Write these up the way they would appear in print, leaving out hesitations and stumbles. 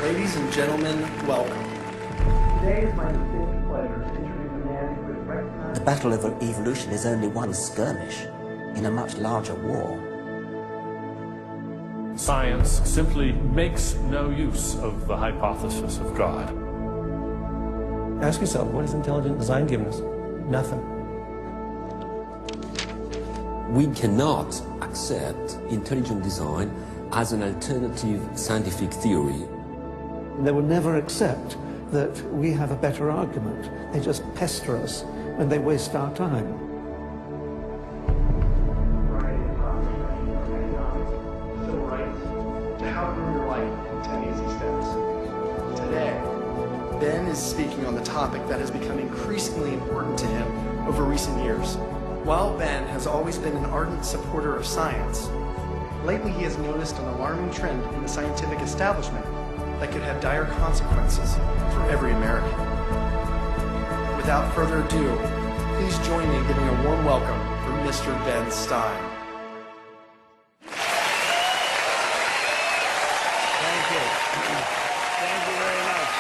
Ladies and gentlemen, welcome. Today is my distinct pleasure to introduce a man who is recognized. The battle of evolution is only one skirmish in a much larger war. Science simply makes no use of the hypothesis of God. Ask yourself, what has intelligent design given us? Nothing. We cannot accept intelligent design as an alternative scientific theory. They will never accept that we have a better argument. They just pester us and they waste our time. Civil rights, to how to ruin your life in 10 easy steps. Today, Ben is speaking on the topic that has become increasingly important to him over recent years. While Ben has always been an ardent supporter of science, lately he has noticed an alarming trend in the scientific establishment that could have dire consequences for every American. Without further ado, please join me in giving a warm welcome for Mr. Ben Stein. Thank you. Thank you very much.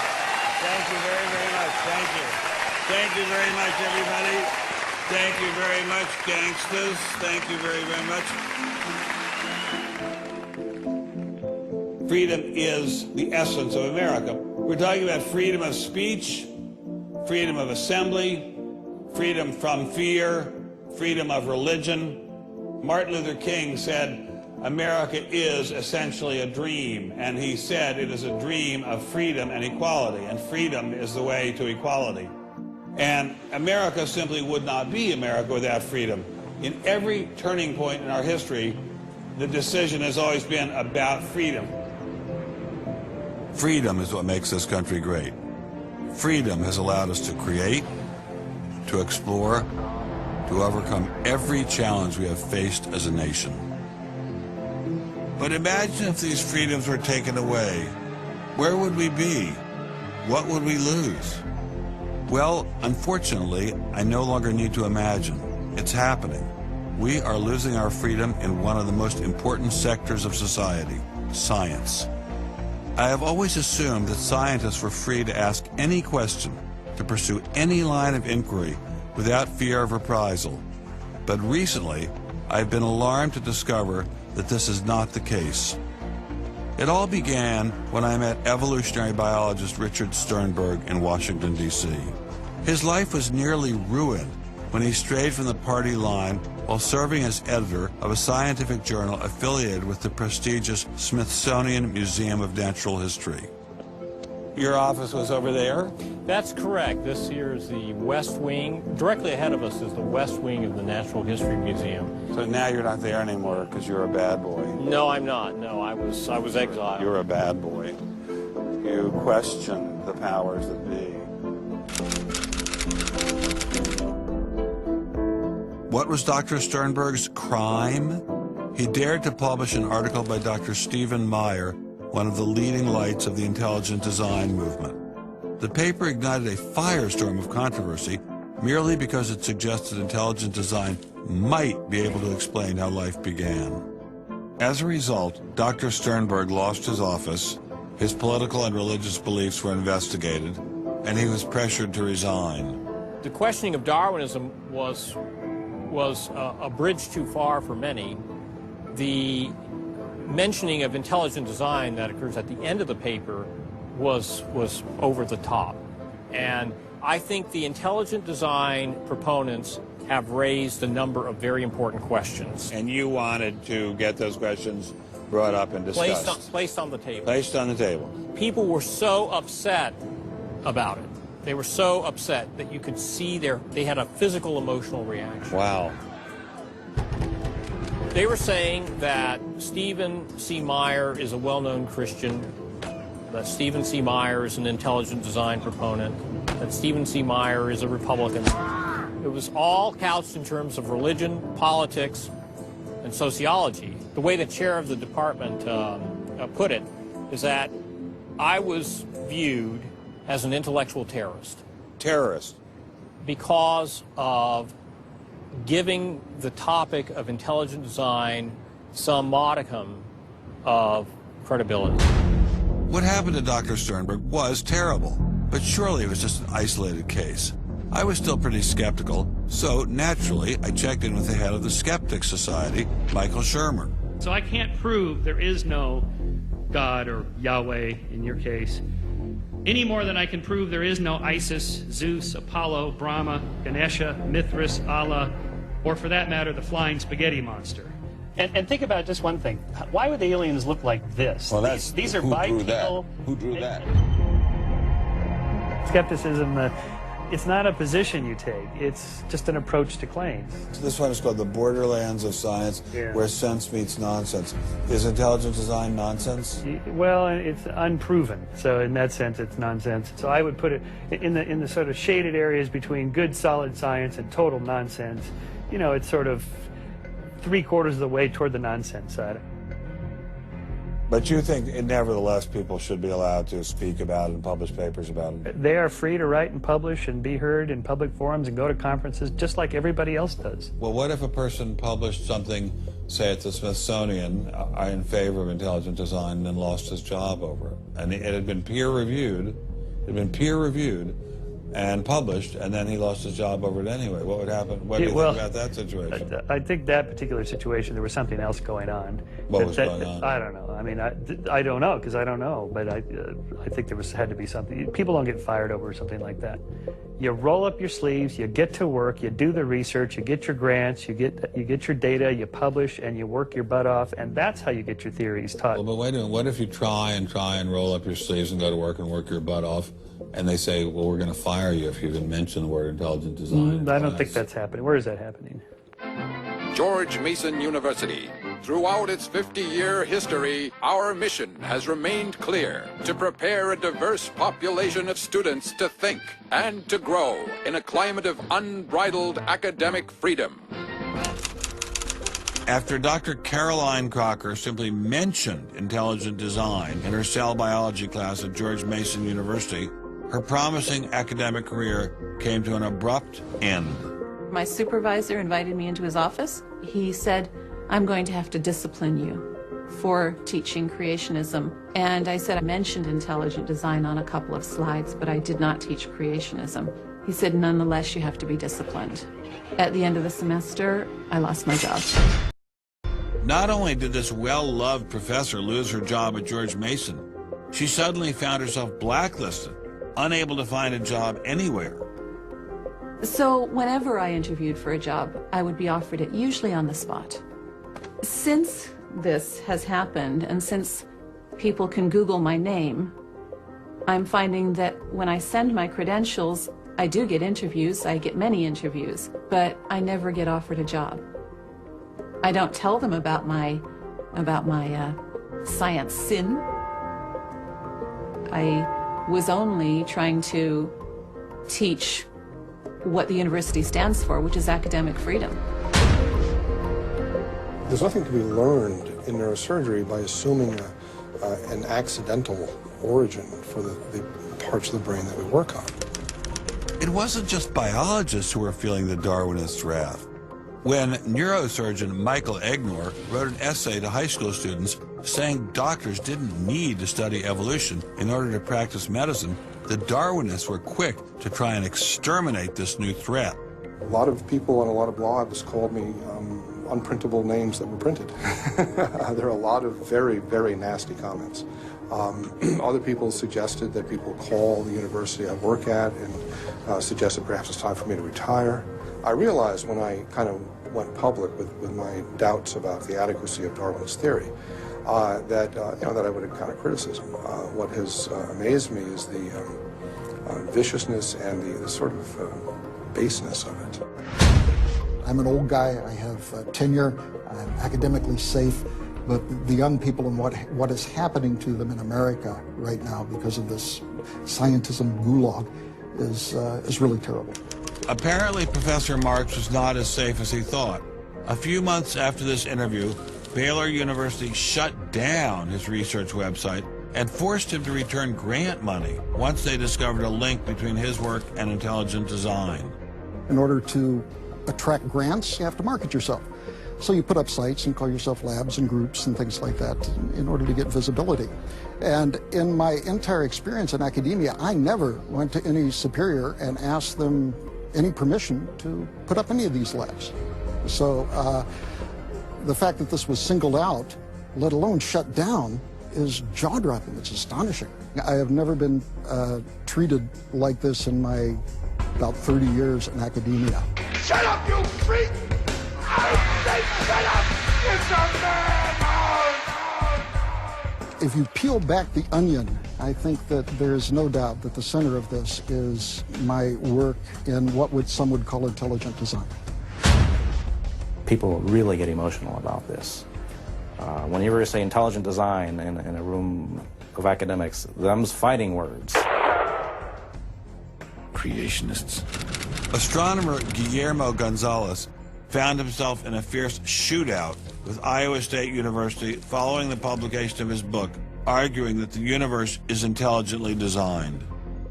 Thank you very, very much. Thank you. Thank you very much, everybody. Thank you very much, gangsters. Thank you very, very much. Freedom is the essence of America. We're talking about freedom of speech, freedom of assembly, freedom from fear, freedom of religion. Martin Luther King said, America is essentially a dream, and he said it is a dream of freedom and equality, and freedom is the way to equality. And America simply would not be America without freedom. In every turning point in our history, the decision has always been about freedom. Freedom is what makes this country great. Freedom has allowed us to create, to explore, to overcome every challenge we have faced as a nation. But imagine if these freedoms were taken away. Where would we be? What would we lose? Well, unfortunately, I no longer need to imagine. It's happening. We are losing our freedom in one of the most important sectors of society, science. I have always assumed that scientists were free to ask any question, to pursue any line of inquiry without fear of reprisal. But recently, I've been alarmed to discover that this is not the case. It all began when I met evolutionary biologist Richard Sternberg in Washington, D.C. His life was nearly ruined when he strayed from the party line while serving as editor of a scientific journal affiliated with the prestigious Smithsonian Museum of Natural History. Your office was over there? That's correct. This here is the West Wing. Directly ahead of us is the West Wing of the Natural History Museum. So now you're not there anymore because you're a bad boy. No, I'm not. No, I was exiled. You're a bad boy. You question the powers that be. What was Dr. Sternberg's crime? He dared to publish an article by Dr. Stephen Meyer, one of the leading lights of the intelligent design movement. The paper ignited a firestorm of controversy merely because it suggested intelligent design might be able to explain how life began. As a result, Dr. Sternberg lost his office, His political and religious beliefs were investigated, and he was pressured to resign. The questioning of Darwinism was a bridge too far for many. The mentioning of intelligent design that occurs at the end of the paper was over the top. And I think the intelligent design proponents have raised a number of very important questions. And you wanted to get those questions brought up and discussed. Placed on the table. Placed on the table. People were so upset about it. They were so upset that you could see they had a physical, emotional reaction. Wow. They were saying that Stephen C. Meyer is a well-known Christian, that Stephen C. Meyer is an intelligent design proponent, that Stephen C. Meyer is a Republican. It was all couched in terms of religion, politics, and sociology. The way the chair of the department put it is that I was viewed as an intellectual terrorist. Terrorist. Because of giving the topic of intelligent design some modicum of credibility. What happened to Dr. Sternberg was terrible, but surely it was just an isolated case. I was still pretty skeptical, so naturally I checked in with the head of the Skeptics Society, Michael Shermer. So I can't prove there is no God, or Yahweh in your case, any more than I can prove there is no Isis, Zeus, Apollo, Brahma, Ganesha, Mithras, Allah, or for that matter, the flying spaghetti monster. And think about just one thing. Why would the aliens look like this? Well, these are bipedal. Who drew that? Skepticism, it's not a position you take. It's just an approach to claims. This one is called the borderlands of science, where sense meets nonsense. Is intelligent design nonsense? Well, it's unproven, so in that sense, it's nonsense. So I would put it in the sort of shaded areas between good, solid science and total nonsense. You know, it's sort of 3/4 of the way toward the nonsense side. But you think, nevertheless, people should be allowed to speak about it and publish papers about it? They are free to write and publish and be heard in public forums and go to conferences just like everybody else does. Well, what if a person published something, say at the Smithsonian, in favor of intelligent design, and then lost his job over it? And it had been peer-reviewed, and published, and then he lost his job over it anyway. What would happen? What do you think about that situation? I think that particular situation, there was something else going on. What was going on? I don't know. I mean, I don't know, because I don't know. But I think there had to be something. People don't get fired over something like that. You roll up your sleeves, you get to work, you do the research, you get your grants, you get your data, you publish, and you work your butt off, and that's how you get your theories taught. Well, but wait a minute. What if you try and roll up your sleeves and go to work and work your butt off, and they say, well, we're going to fire you if you even mention the word intelligent design? I don't think that's happening. Where is that happening? George Mason University. Throughout its 50-year history, our mission has remained clear: to prepare a diverse population of students to think and to grow in a climate of unbridled academic freedom. After Dr. Caroline Crocker simply mentioned intelligent design in her cell biology class at George Mason University, her promising academic career came to an abrupt end. My supervisor invited me into his office. He said, "I'm going to have to discipline you for teaching creationism." And I said, I mentioned intelligent design on a couple of slides, but I did not teach creationism. He said, "Nonetheless, you have to be disciplined." At the end of the semester, I lost my job. Not only did this well-loved professor lose her job at George Mason, she suddenly found herself blacklisted, unable to find a job anywhere. So whenever I interviewed for a job, I would be offered it, usually on the spot. Since this has happened, and since people can Google my name, I'm finding that when I send my credentials, I do get interviews, I get many interviews, but I never get offered a job. I don't tell them about my science sin. I was only trying to teach what the university stands for, which is academic freedom. There's nothing to be learned in neurosurgery by assuming an accidental origin for the parts of the brain that we work on. It wasn't just biologists who were feeling the Darwinist wrath. When neurosurgeon Michael Egnor wrote an essay to high school students saying doctors didn't need to study evolution in order to practice medicine, the Darwinists were quick to try and exterminate this new threat. A lot of people on a lot of blogs called me unprintable names that were printed. There are a lot of very, very nasty comments. Other people suggested that people call the university I work at and suggested perhaps it's time for me to retire. I realized when I kind of went public with my doubts about the adequacy of Darwin's theory that I would encounter criticism. What has amazed me is the viciousness and the sort of baseness of it. I'm an old guy. I have tenure. I'm academically safe. But the young people and what is happening to them in America right now because of this scientism gulag is really terrible. Apparently, Professor Marks was not as safe as he thought. A few months after this interview, Baylor University shut down his research website and forced him to return grant money once they discovered a link between his work and intelligent design. In order to attract grants, you have to market yourself. So you put up sites and call yourself labs and groups and things like that in order to get visibility. And in my entire experience in academia, I never went to any superior and asked them any permission to put up any of these labs. So the fact that this was singled out, let alone shut down, is jaw-dropping. It's astonishing. I have never been treated like this in my about 30 years in academia. Shut up, you freak! I say shut up! It's a man! If you peel back the onion, I think that there's no doubt that the center of this is my work in what some would call intelligent design. People really get emotional about this. Whenever you say intelligent design in a room of academics, them's fighting words. Creationists. Astronomer Guillermo Gonzalez found himself in a fierce shootout with Iowa State University following the publication of his book, arguing that the universe is intelligently designed.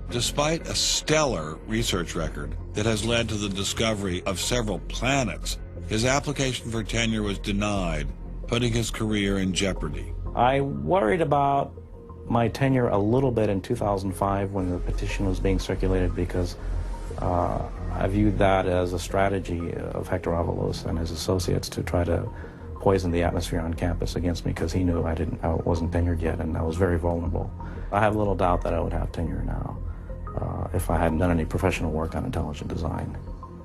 Despite a stellar research record that has led to the discovery of several planets, his application for tenure was denied, putting his career in jeopardy. I worried about my tenure a little bit in 2005 when the petition was being circulated because I viewed that as a strategy of Hector Avalos and his associates to try to poison the atmosphere on campus against me because he knew I wasn't tenured yet and I was very vulnerable. I have little doubt that I would have tenure now if I hadn't done any professional work on intelligent design.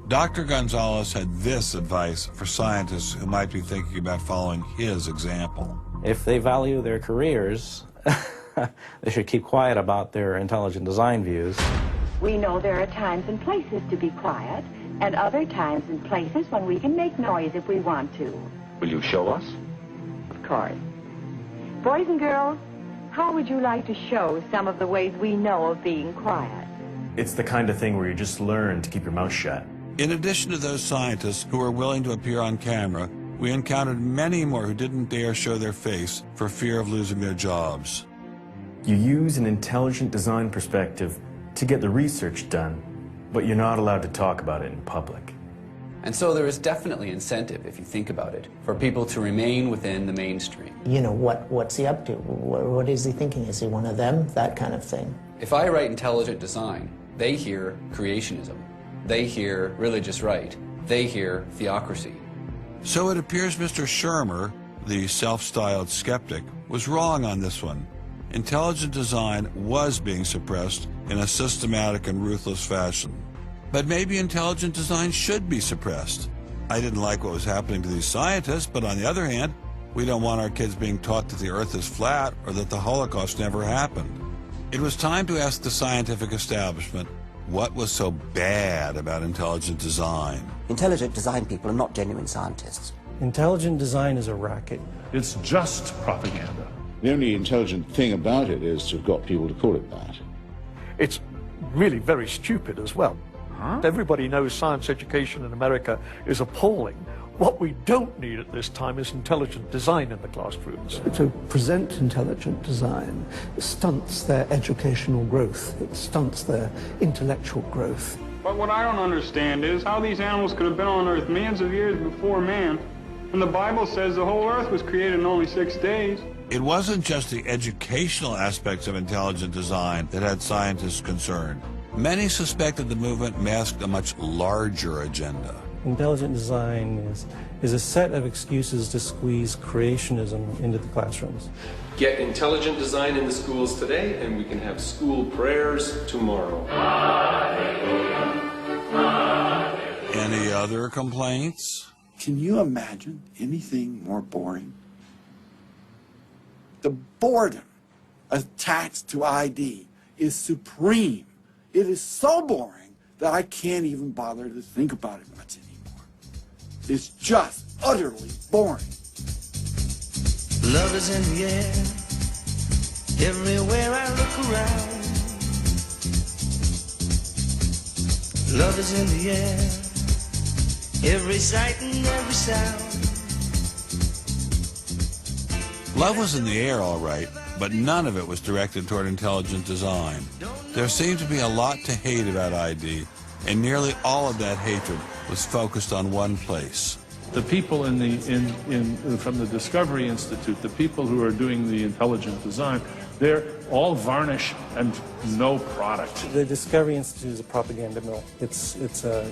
Dr. Gonzalez had this advice for scientists who might be thinking about following his example. If they value their careers, they should keep quiet about their intelligent design views. We know there are times and places to be quiet, and other times and places when we can make noise if we want to. Will you show us? Of course. Boys and girls, how would you like to show some of the ways we know of being quiet? It's the kind of thing where you just learn to keep your mouth shut. In addition to those scientists who were willing to appear on camera, we encountered many more who didn't dare show their face for fear of losing their jobs. You use an intelligent design perspective to get the research done, but you're not allowed to talk about it in public. And so there is definitely incentive, if you think about it, for people to remain within the mainstream. You know, what's he up to? What is he thinking? Is he one of them? That kind of thing. If I write intelligent design, they hear creationism. They hear religious right. They hear theocracy. So it appears Mr. Shermer, the self-styled skeptic, was wrong on this one. Intelligent design was being suppressed in a systematic and ruthless fashion. But maybe intelligent design should be suppressed. I didn't like what was happening to these scientists, but on the other hand, we don't want our kids being taught that the Earth is flat or that the Holocaust never happened. It was time to ask the scientific establishment what was so bad about intelligent design. Intelligent design people are not genuine scientists. Intelligent design is a racket. It's just propaganda. The only intelligent thing about it is to have got people to call it that. It's really very stupid as well. Everybody knows science education in America is appalling. What we don't need at this time is intelligent design in the classrooms. To present intelligent design stunts their educational growth. It stunts their intellectual growth. But what I don't understand is how these animals could have been on Earth millions of years before man. And the Bible says the whole Earth was created in only 6 days. It wasn't just the educational aspects of intelligent design that had scientists concerned. Many suspected the movement masked a much larger agenda. Intelligent design is a set of excuses to squeeze creationism into the classrooms. Get intelligent design in the schools today, and we can have school prayers tomorrow. Any other complaints? Can you imagine anything more boring? The boredom attached to ID is supreme. It is so boring that I can't even bother to think about it much anymore. It's just utterly boring. Love is in the air, everywhere I look around. Love is in the air, every sight and every sound. Love was in the air, all right, but none of it was directed toward intelligent design. There seemed to be a lot to hate about ID, and nearly all of that hatred was focused on one place. The people from the Discovery Institute, the people who are doing the intelligent design, they're all varnish and no product. The Discovery Institute is a propaganda mill. It's an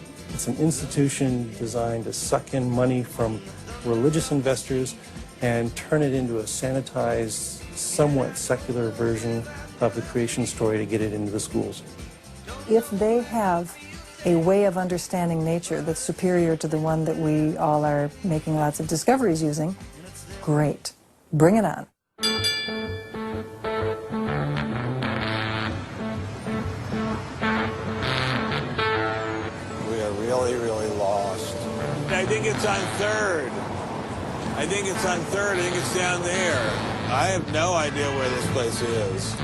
institution designed to suck in money from religious investors and turn it into a sanitized, somewhat secular version of the creation story to get it into the schools. If they have a way of understanding nature that's superior to the one that we all are making lots of discoveries using, great. Bring it on. We are really, really lost. I think it's on 3rd. I think it's on 3rd. I think it's down there. I have no idea where this place is.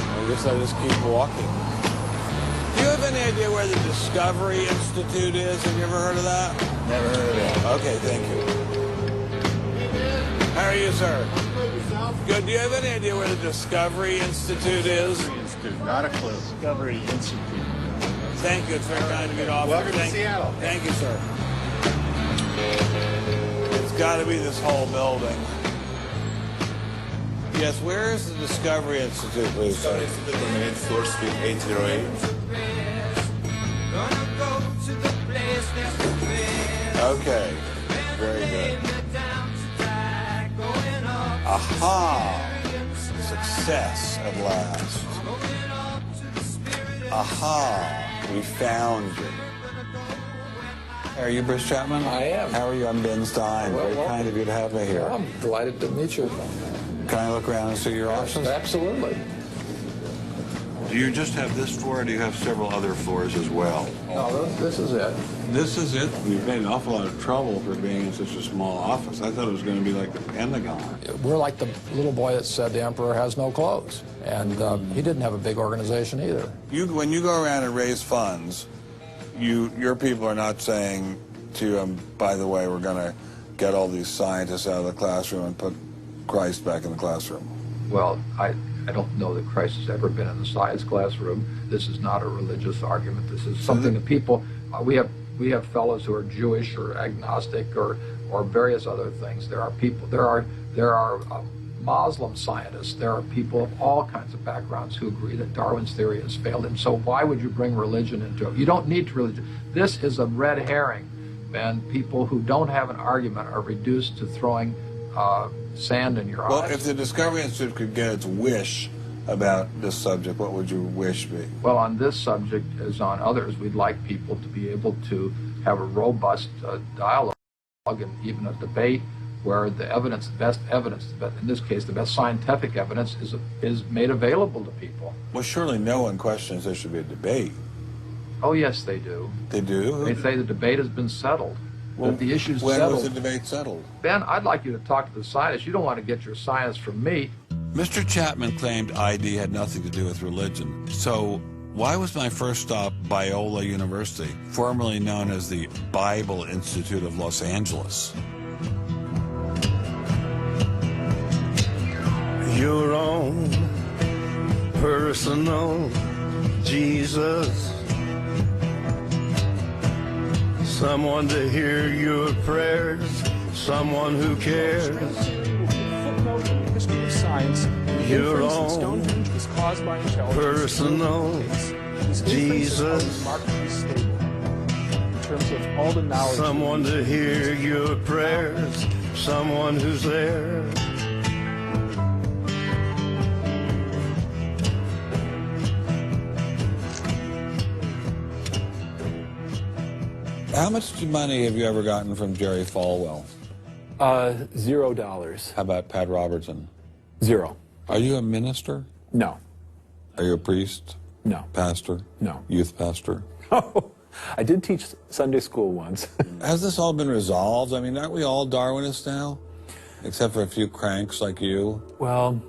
I guess I'll just keep walking. Do you have any idea where the Discovery Institute is? Have you ever heard of that? Never heard of it. Okay, thank you. How are you, sir? Good. Do you have any idea where the Discovery Institute is? Not a clue. Discovery Institute. Thank you. It's very kind of you to offer. Welcome to Seattle. Thank you, sir. It's got to be this whole building. Yes, where is the Discovery Institute, please? Discovery Institute on the 8th floor, suite 808. Okay, very good. Aha! Success at last. Aha! We found you. Are you Bruce Chapman? I am. How are you? I'm Ben Stein. Very kind of you to have me here. I'm delighted to meet you. Can I look around and see your office? Absolutely. Do you just have this floor, or do you have several other floors as well? No, this is it. This is it? We've made an awful lot of trouble for being in such a small office. I thought it was going to be like the Pentagon. We're like the little boy that said the emperor has no clothes. And he didn't have a big organization either. When you go around and raise funds, your people are not saying to you, by the way, we're going to get all these scientists out of the classroom and put Christ back in the classroom. Well, I don't know that Christ has ever been in the science classroom. This is not a religious argument. This is something that people, we have fellows who are Jewish or agnostic or various other things. There are people, there are Muslim scientists, there are people of all kinds of backgrounds who agree that Darwin's theory has failed. And so why would you bring religion into it? You don't need religion. This is a red herring, and people who don't have an argument are reduced to throwing sand in your eyes. Well, if the Discovery Institute could get its wish about this subject, what would your wish be? Well, on this subject, as on others, we'd like people to be able to have a robust dialogue and even a debate where the evidence, the best evidence, in this case, the best scientific evidence is made available to people. Well, surely no one questions there should be a debate. Oh, yes, they do. They do? They say the debate has been settled. Well, that the issue's when settled. was the debate settled? Ben, I'd like you to talk to the scientists. You don't want to get your science from me. Mr. Chapman claimed ID had nothing to do with religion. So why was my first stop Biola University, formerly known as the Bible Institute of Los Angeles? Your own personal Jesus. Someone to hear your prayers, someone who cares. Footnote in the history of science, Your inference in own Stonehenge was caused by intelligence. personal Jesus. Remarkably stable in terms of all the knowledge. Someone to hear your prayers, someone who's there. How much money have you ever gotten from Jerry Falwell? $0. How about Pat Robertson? 0. Are you a minister? No. Are you a priest? No. Pastor? No. Youth pastor? I did teach Sunday school once. Has this all been resolved? I mean, aren't we all Darwinists now? Except for a few cranks like you? Well,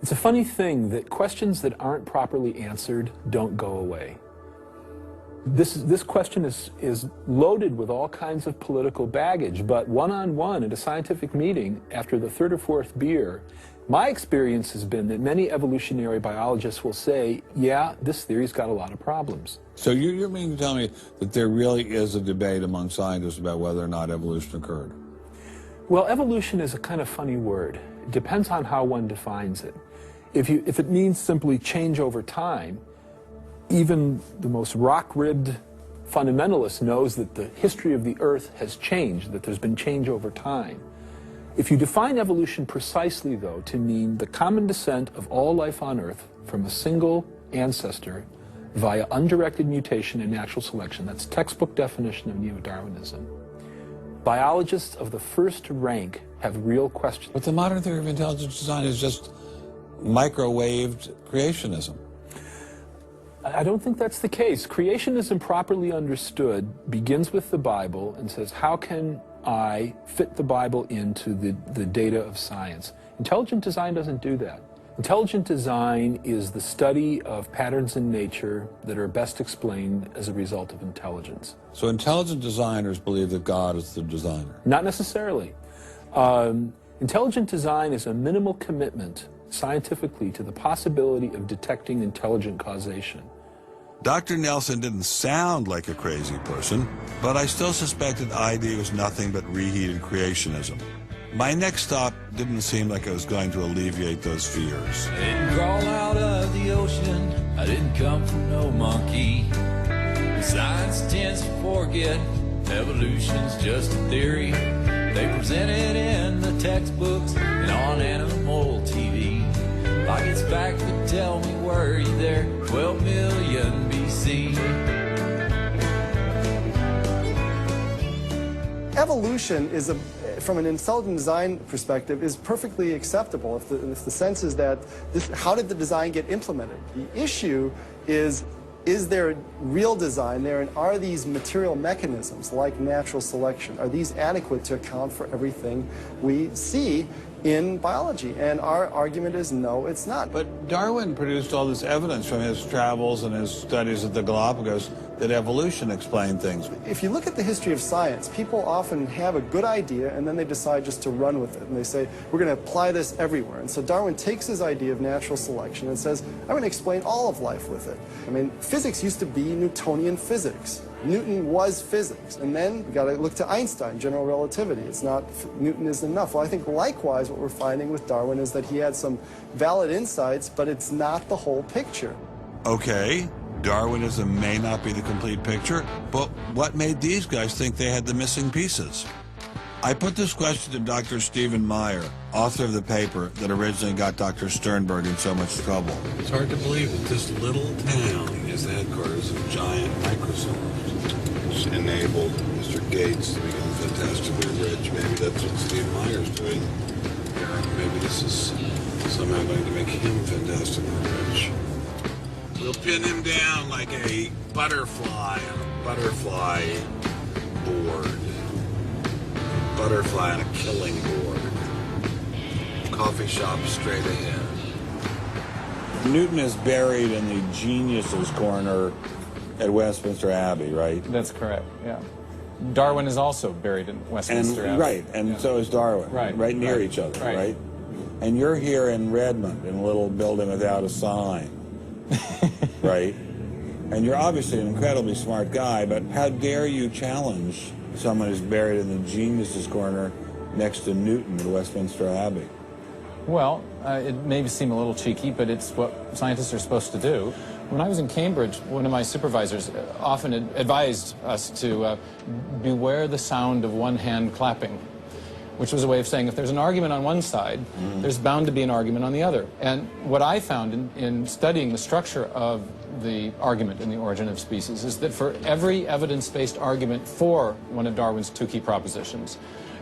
it's a funny thing that questions that aren't properly answered don't go away. This question is loaded with all kinds of political baggage, but one-on-one at a scientific meeting after the third or fourth beer, my experience has been that many evolutionary biologists will say, yeah, this theory's got a lot of problems. So you mean to tell me that there really is a debate among scientists about whether or not evolution occurred? Well, evolution is a kind of funny word. It depends on how one defines it. If it means simply change over time, even the most rock-ribbed fundamentalist knows that the history of the Earth has changed, that there's been change over time. If you define evolution precisely, though, to mean the common descent of all life on Earth from a single ancestor via undirected mutation and natural selection, that's textbook definition of neo-Darwinism. Biologists of the first rank have real questions. But the modern theory of intelligent design is just microwaved creationism. I don't think that's the case. Creationism, properly understood, begins with the Bible and says, how can I fit the Bible into the data of science? Intelligent design doesn't do that. Intelligent design is the study of patterns in nature that are best explained as a result of intelligence. So intelligent designers believe that God is the designer? Not necessarily. Intelligent design is a minimal commitment scientifically to the possibility of detecting intelligent causation. Dr. Nelson didn't sound like a crazy person, but I still suspected ID was nothing but reheated creationism. My next stop didn't seem like it was going to alleviate those fears. I didn't crawl out of the ocean, I didn't come from no monkey. Science tends to forget evolution's just a theory. They present it in the textbooks and on animal TV. Like it's fact, but tell me, were you there 12 million BC? Evolution is from an intelligent design perspective, is perfectly acceptable if the sense is that how did the design get implemented? The issue is there real design there, and are these material mechanisms like natural selection, are these adequate to account for everything we see in biology? And our argument is no, it's not. But Darwin produced all this evidence from his travels and his studies at the Galapagos that evolution explained things. If you look at the history of science, people often have a good idea and then they decide just to run with it. And they say, we're going to apply this everywhere. And so Darwin takes his idea of natural selection and says, I'm going to explain all of life with it. I mean, physics used to be Newtonian physics. Newton was physics. And then we got to look to Einstein, general relativity. It's not, Newton isn't enough. Well, I think likewise what we're finding with Darwin is that he had some valid insights, but it's not the whole picture. Okay, Darwinism may not be the complete picture, but what made these guys think they had the missing pieces? I put this question to Dr. Stephen Meyer, author of the paper that originally got Dr. Sternberg in so much trouble. It's hard to believe that this little town is the headquarters of giant Microsoft, which enabled Mr. Gates to become fantastically rich. Maybe that's what Steve Meyer's doing. Maybe this is somehow going to make him fantastically rich. We'll pin him down like a butterfly on a butterfly board. Butterfly on a killing board. Coffee shop straight ahead. Newton is buried in the geniuses corner at Westminster Abbey, right? That's correct, yeah. Darwin is also buried in Westminster Abbey. Right, and so is Darwin. Right near each other, right? And you're here in Redmond in a little building without a sign. Right? And you're obviously an incredibly smart guy, but how dare you challenge someone who's buried in the geniuses corner next to Newton at Westminster Abbey? Well, it may seem a little cheeky, but it's what scientists are supposed to do. When I was in Cambridge, one of my supervisors often advised us to beware the sound of one hand clapping, which was a way of saying if there's an argument on one side, there's bound to be an argument on the other. And what I found in studying the structure of the argument in The Origin of Species is that for every evidence-based argument for one of Darwin's two key propositions,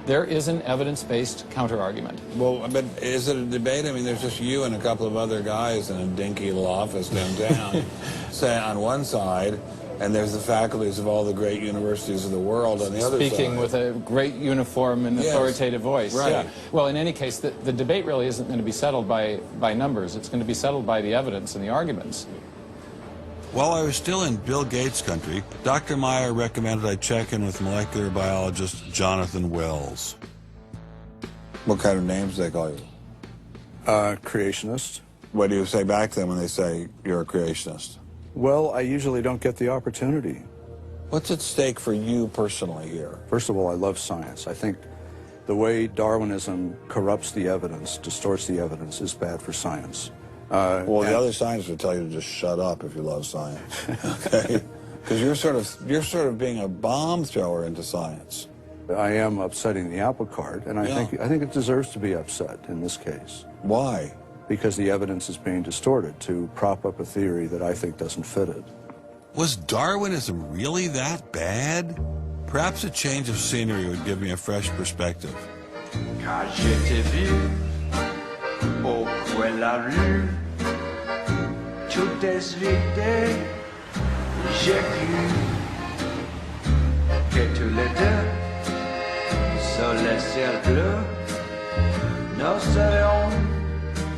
there is an evidence-based counter-argument. Well, but is it a debate? I mean, there's just you and a couple of other guys in a dinky little office downtown, say on one side, and there's the faculties of all the great universities of the world on the other side. Speaking with a great uniform and authoritative voice. Right. Yeah. Well, in any case, the debate really isn't going to be settled by numbers. It's going to be settled by the evidence and the arguments. While I was still in Bill Gates country, Dr. Meyer recommended I check in with molecular biologist Jonathan Wells. What kind of names do they call you? Creationist. What do you say back to them when they say you're a creationist? Well, I usually don't get the opportunity. What's at stake for you personally here? First of all, I love science. I think the way Darwinism corrupts the evidence, distorts the evidence, is bad for science. Well, the other scientists would tell you to just shut up if you love science, okay? Because you're sort of being a bomb thrower into science. I am upsetting the apple cart, and I think it deserves to be upset in this case. Why? Because the evidence is being distorted to prop up a theory that I think doesn't fit it. Was Darwinism really that bad? Perhaps a change of scenery would give me a fresh perspective. Quand je t'ai vu au coin de la rue, tout est vide, j'ai cru que tous les deux, sous le ciel bleu, nous serions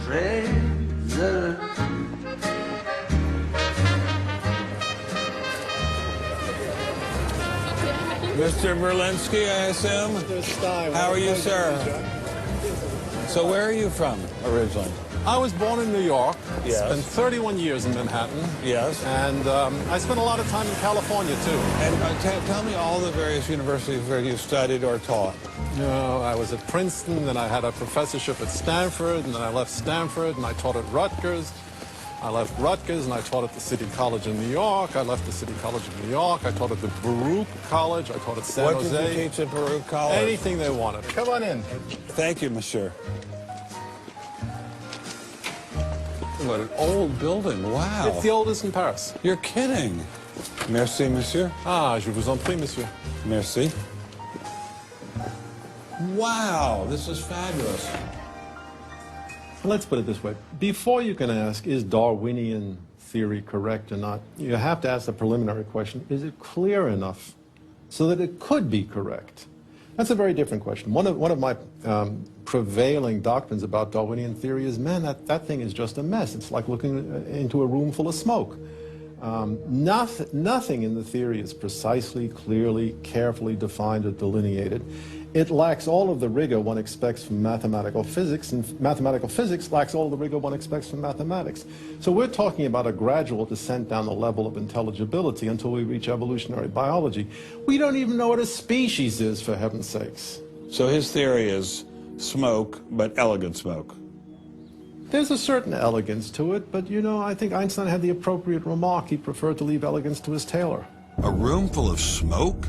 très heureux. Mr. Berlinski, I assume? How are you, sir? So where are you from originally? I was born in New York. Yes. Spent 31 years in Manhattan. Yes. And I spent a lot of time in California, too. And tell me all the various universities where you studied or taught. No, I was at Princeton, then I had a professorship at Stanford, and then I left Stanford, and I taught at Rutgers. I left Rutgers, and I taught at the City College in New York. I left the City College in New York. I taught at the Baruch College. I taught at San Jose. What did you teach at Baruch College? Anything they wanted. Come on in. Thank you, monsieur. What an old building. Wow. It's the oldest in Paris. You're kidding. Merci, monsieur. Ah, je vous en prie, monsieur. Merci. Wow, this is fabulous. Let's put it this way. Before you can ask, is Darwinian theory correct or not, you have to ask the preliminary question, is it clear enough so that it could be correct? That's a very different question. One of my prevailing doctrines about Darwinian theory is, man, that thing is just a mess. It's like looking into a room full of smoke. Nothing in the theory is precisely, clearly, carefully defined or delineated. It lacks all of the rigor one expects from mathematical physics, and mathematical physics lacks all of the rigor one expects from mathematics. So we're talking about a gradual descent down the level of intelligibility until we reach evolutionary biology. We don't even know what a species is, for heaven's sakes. So his theory is smoke, but elegant smoke. There's a certain elegance to it, but you know, I think Einstein had the appropriate remark. He preferred to leave elegance to his tailor. A room full of smoke?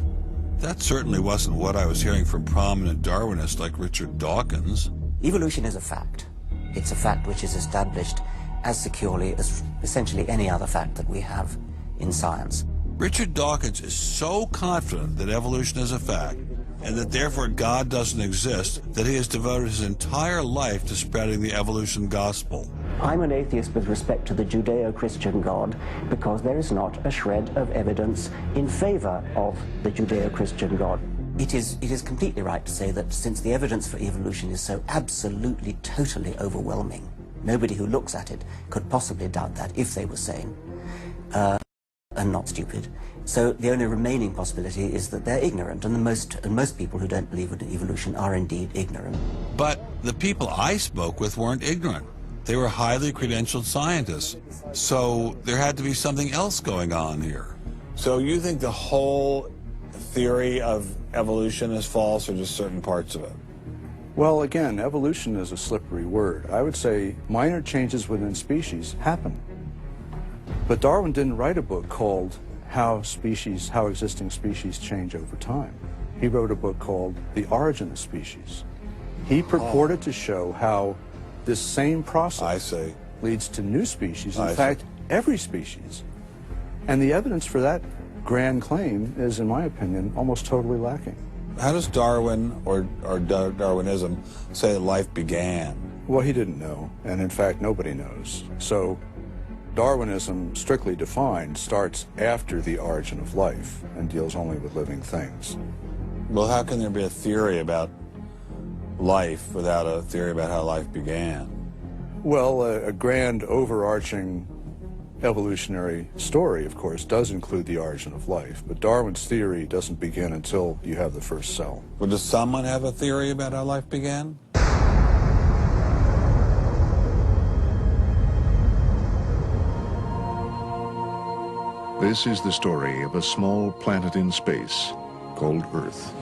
That certainly wasn't what I was hearing from prominent Darwinists like Richard Dawkins. Evolution is a fact. It's a fact which is established as securely as essentially any other fact that we have in science. Richard Dawkins is so confident that evolution is a fact, and that therefore God doesn't exist, that he has devoted his entire life to spreading the evolution gospel. I'm an atheist with respect to the Judeo-Christian God because there is not a shred of evidence in favor of the Judeo-Christian God. It is completely right to say that since the evidence for evolution is so absolutely, totally overwhelming, nobody who looks at it could possibly doubt that if they were sane and not stupid. So the only remaining possibility is that they're ignorant, and most people who don't believe in evolution are indeed ignorant. But the people I spoke with weren't ignorant. They were highly credentialed scientists. So there had to be something else going on here. So you think the whole theory of evolution is false, or just certain parts of it? Well, again, evolution is a slippery word. I would say minor changes within species happen. But Darwin didn't write a book called How Existing Species Change Over Time. He wrote a book called The Origin of Species. He purported to show how this same process leads to new species, in fact, every species. And the evidence for that grand claim is, in my opinion, almost totally lacking. How does Darwin or Darwinism say that life began? Well, he didn't know, and in fact, nobody knows. So Darwinism, strictly defined, starts after the origin of life and deals only with living things. Well, how can there be a theory about life without a theory about how life began? Well, a grand overarching evolutionary story, of course, does include the origin of life, but Darwin's theory doesn't begin until you have the first cell. Well, does someone have a theory about how life began? This is the story of a small planet in space called Earth.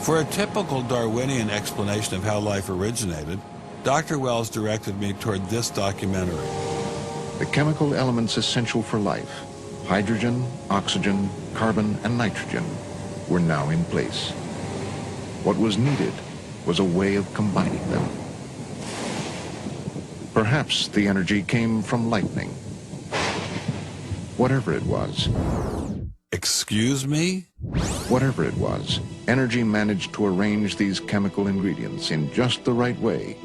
For a typical Darwinian explanation of how life originated, Dr. Wells directed me toward this documentary. The chemical elements essential for life, hydrogen, oxygen, carbon, and nitrogen, were now in place. What was needed was a way of combining them. Perhaps the energy came from lightning. Whatever it was. Excuse me? Whatever it was, energy managed to arrange these chemical ingredients in just the right way.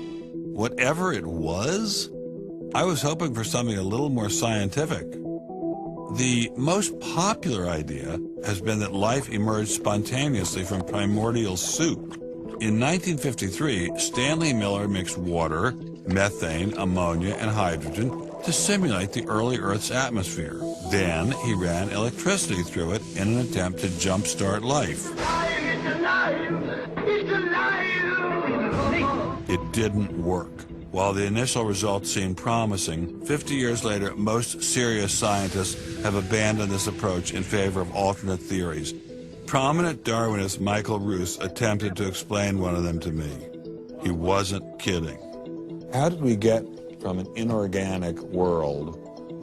Whatever it was? I was hoping for something a little more scientific. The most popular idea has been that life emerged spontaneously from primordial soup. In 1953, Stanley Miller mixed water, methane, ammonia, and hydrogen to simulate the early Earth's atmosphere. Then he ran electricity through it in an attempt to jumpstart life. It's alive! It's alive! It didn't work. While the initial results seemed promising, 50 years later, most serious scientists have abandoned this approach in favor of alternate theories. Prominent Darwinist Michael Roos attempted to explain one of them to me. He wasn't kidding. How did we get from an inorganic world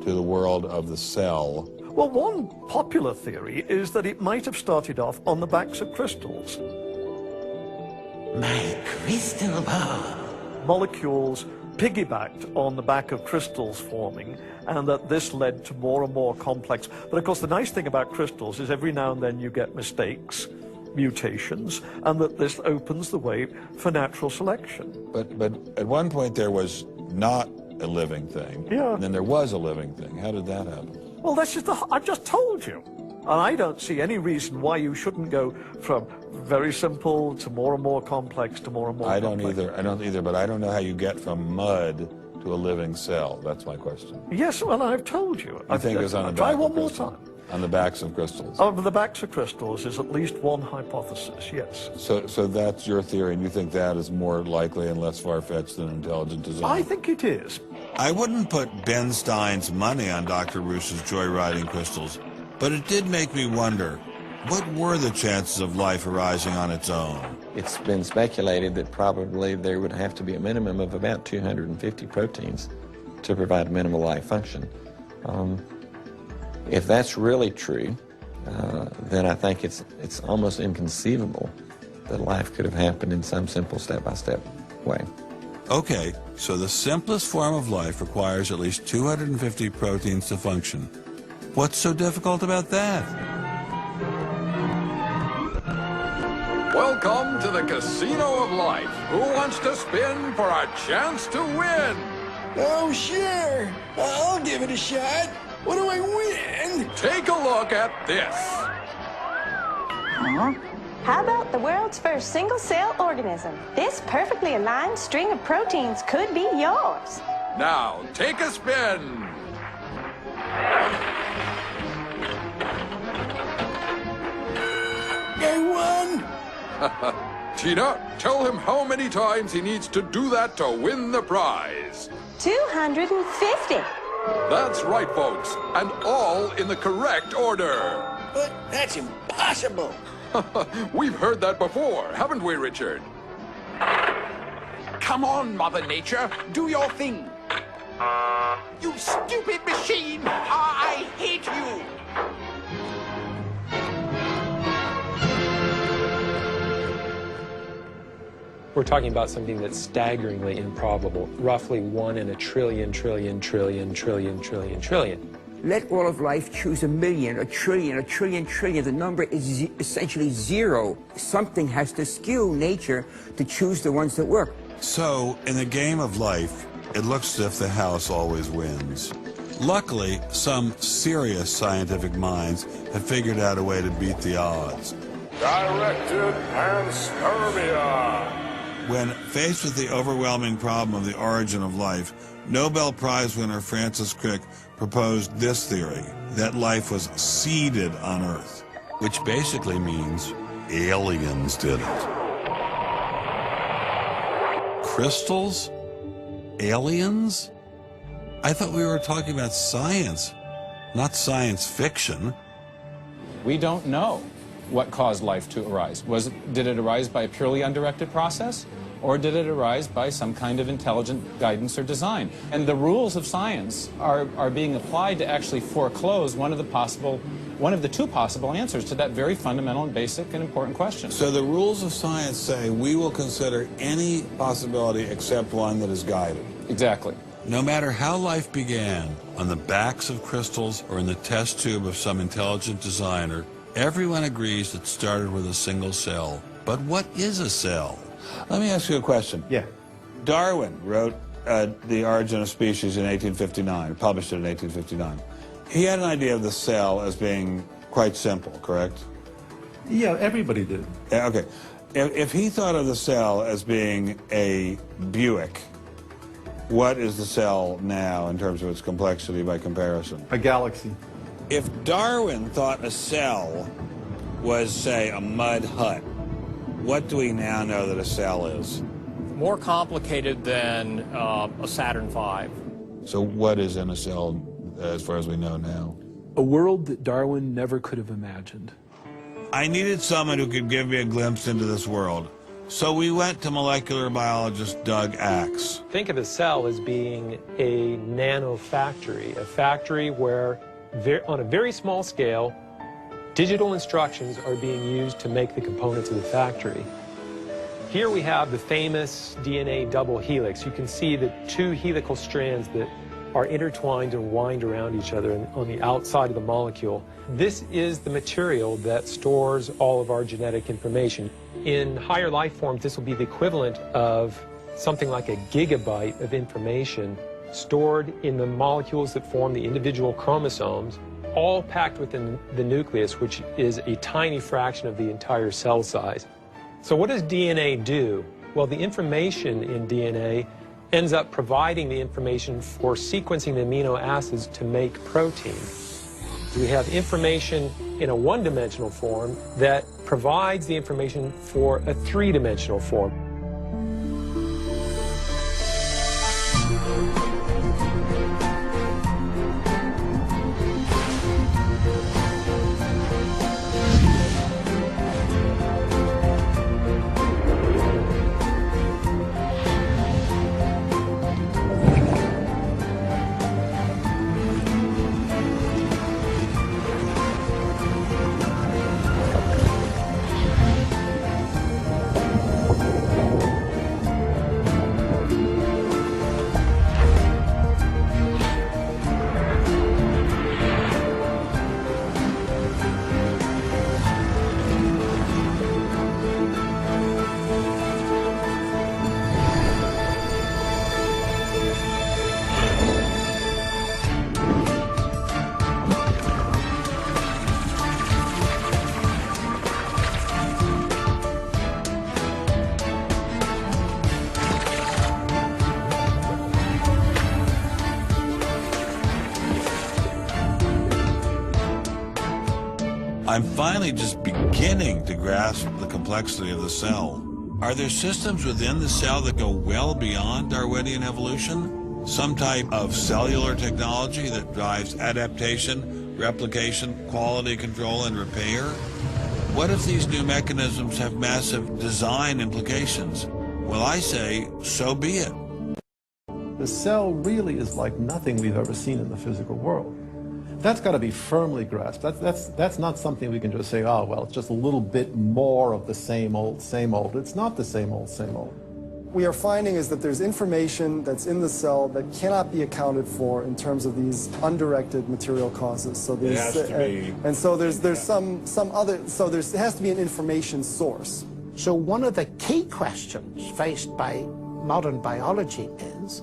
to the world of the cell? Well, one popular theory is that it might have started off on the backs of crystals. My crystal ball. Molecules piggybacked on the back of crystals forming, and that this led to more and more complex. But of course, the nice thing about crystals is every now and then you get mistakes, mutations, and that this opens the way for natural selection. But at one point there was not a living thing, and then there was a living thing. How did that happen? Well, that's just I've just told you. And I don't see any reason why you shouldn't go from very simple to more and more complex to more and more complex. I don't either, but I don't know how you get from mud to a living cell. That's my question. Yes, well, I've told you. I think it's on the back Try of one more crystals. time. On the backs of crystals. On the backs of crystals is at least one hypothesis, yes. So that's your theory, and you think that is more likely and less far-fetched than intelligent design? I think it is. I wouldn't put Ben Stein's money on Dr. Roos's joyriding crystals, but it did make me wonder, what were the chances of life arising on its own? It's been speculated that probably there would have to be a minimum of about 250 proteins to provide a minimal life function. If that's really true, then I think it's almost inconceivable that life could have happened in some simple step-by-step way. Okay, so the simplest form of life requires at least 250 proteins to function. What's so difficult about that? Welcome to the Casino of Life. Who wants to spin for a chance to win? Oh, sure. I'll give it a shot. What do I win? Take a look at this. Huh? How about the world's first single-cell organism? This perfectly aligned string of proteins could be yours. Now, take a spin. I won. Tina, tell him how many times he needs to do that to win the prize. 250. That's right, folks, and all in the correct order. But that's impossible. We've heard that before, haven't we, Richard? Come on, Mother Nature, do your thing. You stupid machine! I hate you! We're talking about something that's staggeringly improbable, roughly 1 in a trillion, trillion, trillion, trillion, trillion, trillion. Let all of life choose a million, a trillion, trillion. The number is essentially zero. Something has to skew nature to choose the ones that work. So, in the game of life, it looks as if the house always wins. Luckily, some serious scientific minds have figured out a way to beat the odds. Directed panspermia. When faced with the overwhelming problem of the origin of life, Nobel Prize winner Francis Crick proposed this theory, that life was seeded on Earth, which basically means aliens did it. Crystals? Aliens? I thought we were talking about science, not science fiction. We don't know what caused life to arise. Did it arise by a purely undirected process? Or did it arise by some kind of intelligent guidance or design? And the rules of science are being applied to actually foreclose one of the two possible answers to that very fundamental and basic and important question. So the rules of science say we will consider any possibility except one that is guided. Exactly. No matter how life began, on the backs of crystals or in the test tube of some intelligent designer, everyone agrees it started with a single cell. But what is a cell? Let me ask you a question. Yeah. Darwin wrote The Origin of Species in 1859, published it in 1859. He had an idea of the cell as being quite simple, correct? Yeah, everybody did. Okay. If he thought of the cell as being a Buick, what is the cell now in terms of its complexity by comparison? A galaxy. If Darwin thought a cell was, say, a mud hut, what do we now know that a cell is? More complicated than a Saturn V. So what is in a cell as far as we know now? A world that Darwin never could have imagined. I needed someone who could give me a glimpse into this world. So we went to molecular biologist Doug Axe. Think of a cell as being a nanofactory, a factory where, on a very small scale, digital instructions are being used to make the components of the factory. Here we have the famous DNA double helix. You can see the two helical strands that are intertwined and wind around each other on the outside of the molecule. This is the material that stores all of our genetic information. In higher life forms, this will be the equivalent of something like a gigabyte of information stored in the molecules that form the individual chromosomes, all packed within the nucleus, which is a tiny fraction of the entire cell size. So what does DNA do? Well, the information in DNA ends up providing the information for sequencing the amino acids to make protein. We have information in a one-dimensional form that provides the information for a three-dimensional form. I'm finally just beginning to grasp the complexity of the cell. Are there systems within the cell that go well beyond Darwinian evolution? Some type of cellular technology that drives adaptation, replication, quality control, and repair? What if these new mechanisms have massive design implications? Well, I say, so be it. The cell really is like nothing we've ever seen in the physical world. That's got to be firmly grasped. That's not something we can just say, oh, well, it's just a little bit more of the same old, same old. It's not the same old, same old. We are finding is that there's information that's in the cell that cannot be accounted for in terms of these undirected material causes. So there's, it has to be. And so there's some other, so there has to be an information source. So one of the key questions faced by modern biology is,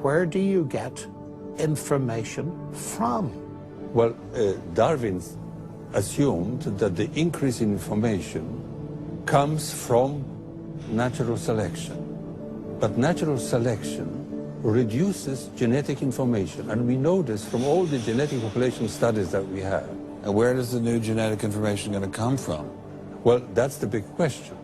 where do you get information from? Well, Darwin assumed that the increase in information comes from natural selection. But natural selection reduces genetic information, and we know this from all the genetic population studies that we have. And where does the new genetic information going to come from? Well, that's the big question.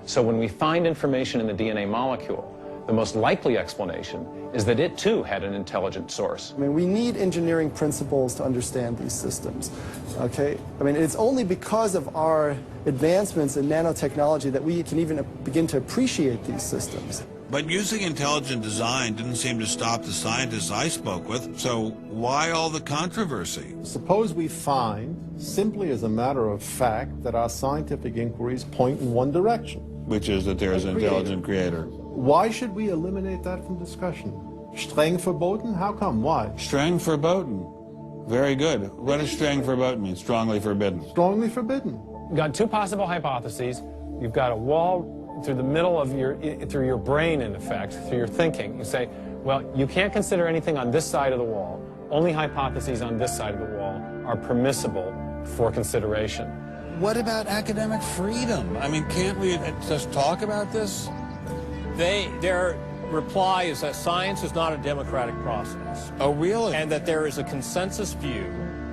So when we find information in the DNA molecule, the most likely explanation is that it too had an intelligent source. I mean, we need engineering principles to understand these systems, okay? I mean, it's only because of our advancements in nanotechnology that we can even begin to appreciate these systems. But using intelligent design didn't seem to stop the scientists I spoke with, so why all the controversy? Suppose we find, simply as a matter of fact, that our scientific inquiries point in one direction. Which is that there is an intelligent creator. Why should we eliminate that from discussion? Streng verboten? How come? Why? Streng verboten. Very good. What does streng verboten mean? Strongly forbidden. Strongly forbidden. You've got two possible hypotheses. You've got a wall through the middle of through your brain, in effect, through your thinking. You say, well, you can't consider anything on this side of the wall. Only hypotheses on this side of the wall are permissible for consideration. What about academic freedom? I mean, can't we just talk about this? Their reply is that science is not a democratic process. Oh, really? And that there is a consensus view.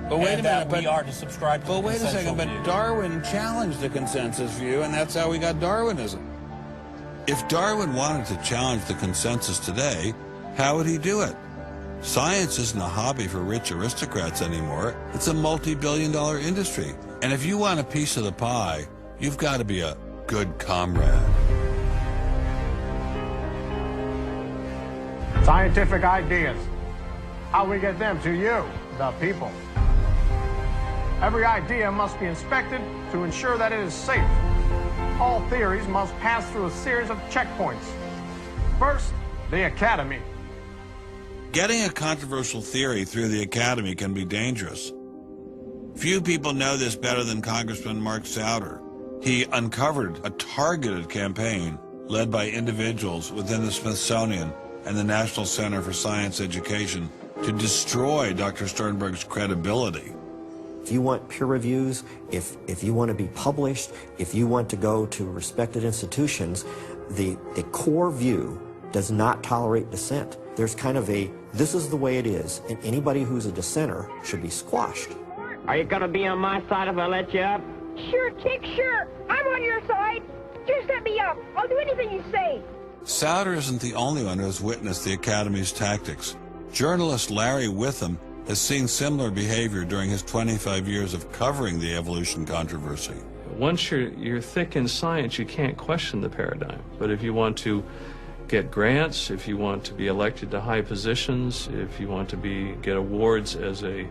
But wait a minute, we are to subscribe to the wait a second, but view. Darwin challenged the consensus view, and that's how we got Darwinism. If Darwin wanted to challenge the consensus today, how would he do it? Science isn't a hobby for rich aristocrats anymore. It's a multi-billion-dollar industry. And if you want a piece of the pie, you've got to be a good comrade. Scientific ideas. How we get them to you, the people. Every idea must be inspected to ensure that it is safe. All theories must pass through a series of checkpoints. First, the Academy. Getting a controversial theory through the Academy can be dangerous. Few people know this better than Congressman Mark Souder. He uncovered a targeted campaign led by individuals within the Smithsonian and the National Center for Science Education to destroy Dr. Sternberg's credibility. If you want peer reviews, if you want to be published, if you want to go to respected institutions, the core view does not tolerate dissent. There's kind of a, this is the way it is, and anybody who's a dissenter should be squashed. Are you going to be on my side if I let you up? Sure, Tick, sure. I'm on your side. Just let me up. I'll do anything you say. Souder isn't the only one who has witnessed the Academy's tactics. Journalist Larry Witham has seen similar behavior during his 25 years of covering the evolution controversy. Once you're thick in science, you can't question the paradigm. But if you want to get grants, if you want to be elected to high positions, if you want to get awards as a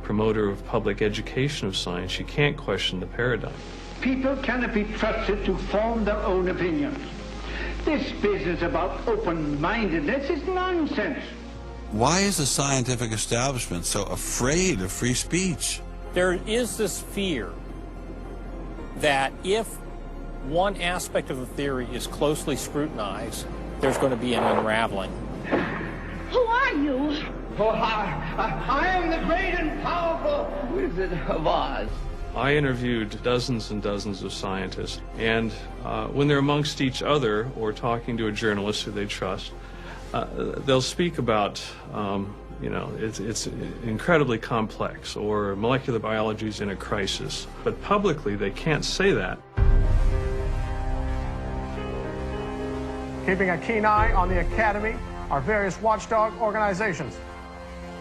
promoter of public education of science, you can't question the paradigm. People cannot be trusted to form their own opinions. This business about open-mindedness is nonsense. Why is the scientific establishment so afraid of free speech? There is this fear that if one aspect of the theory is closely scrutinized, there's going to be an unraveling. Who are you? Oh, I am the great and powerful Wizard of Oz. I interviewed dozens and dozens of scientists, and when they're amongst each other or talking to a journalist who they trust, they'll speak about, it's incredibly complex, or molecular biology is in a crisis. But publicly, they can't say that. keeping a keen eye on the Academy, our various watchdog organizations.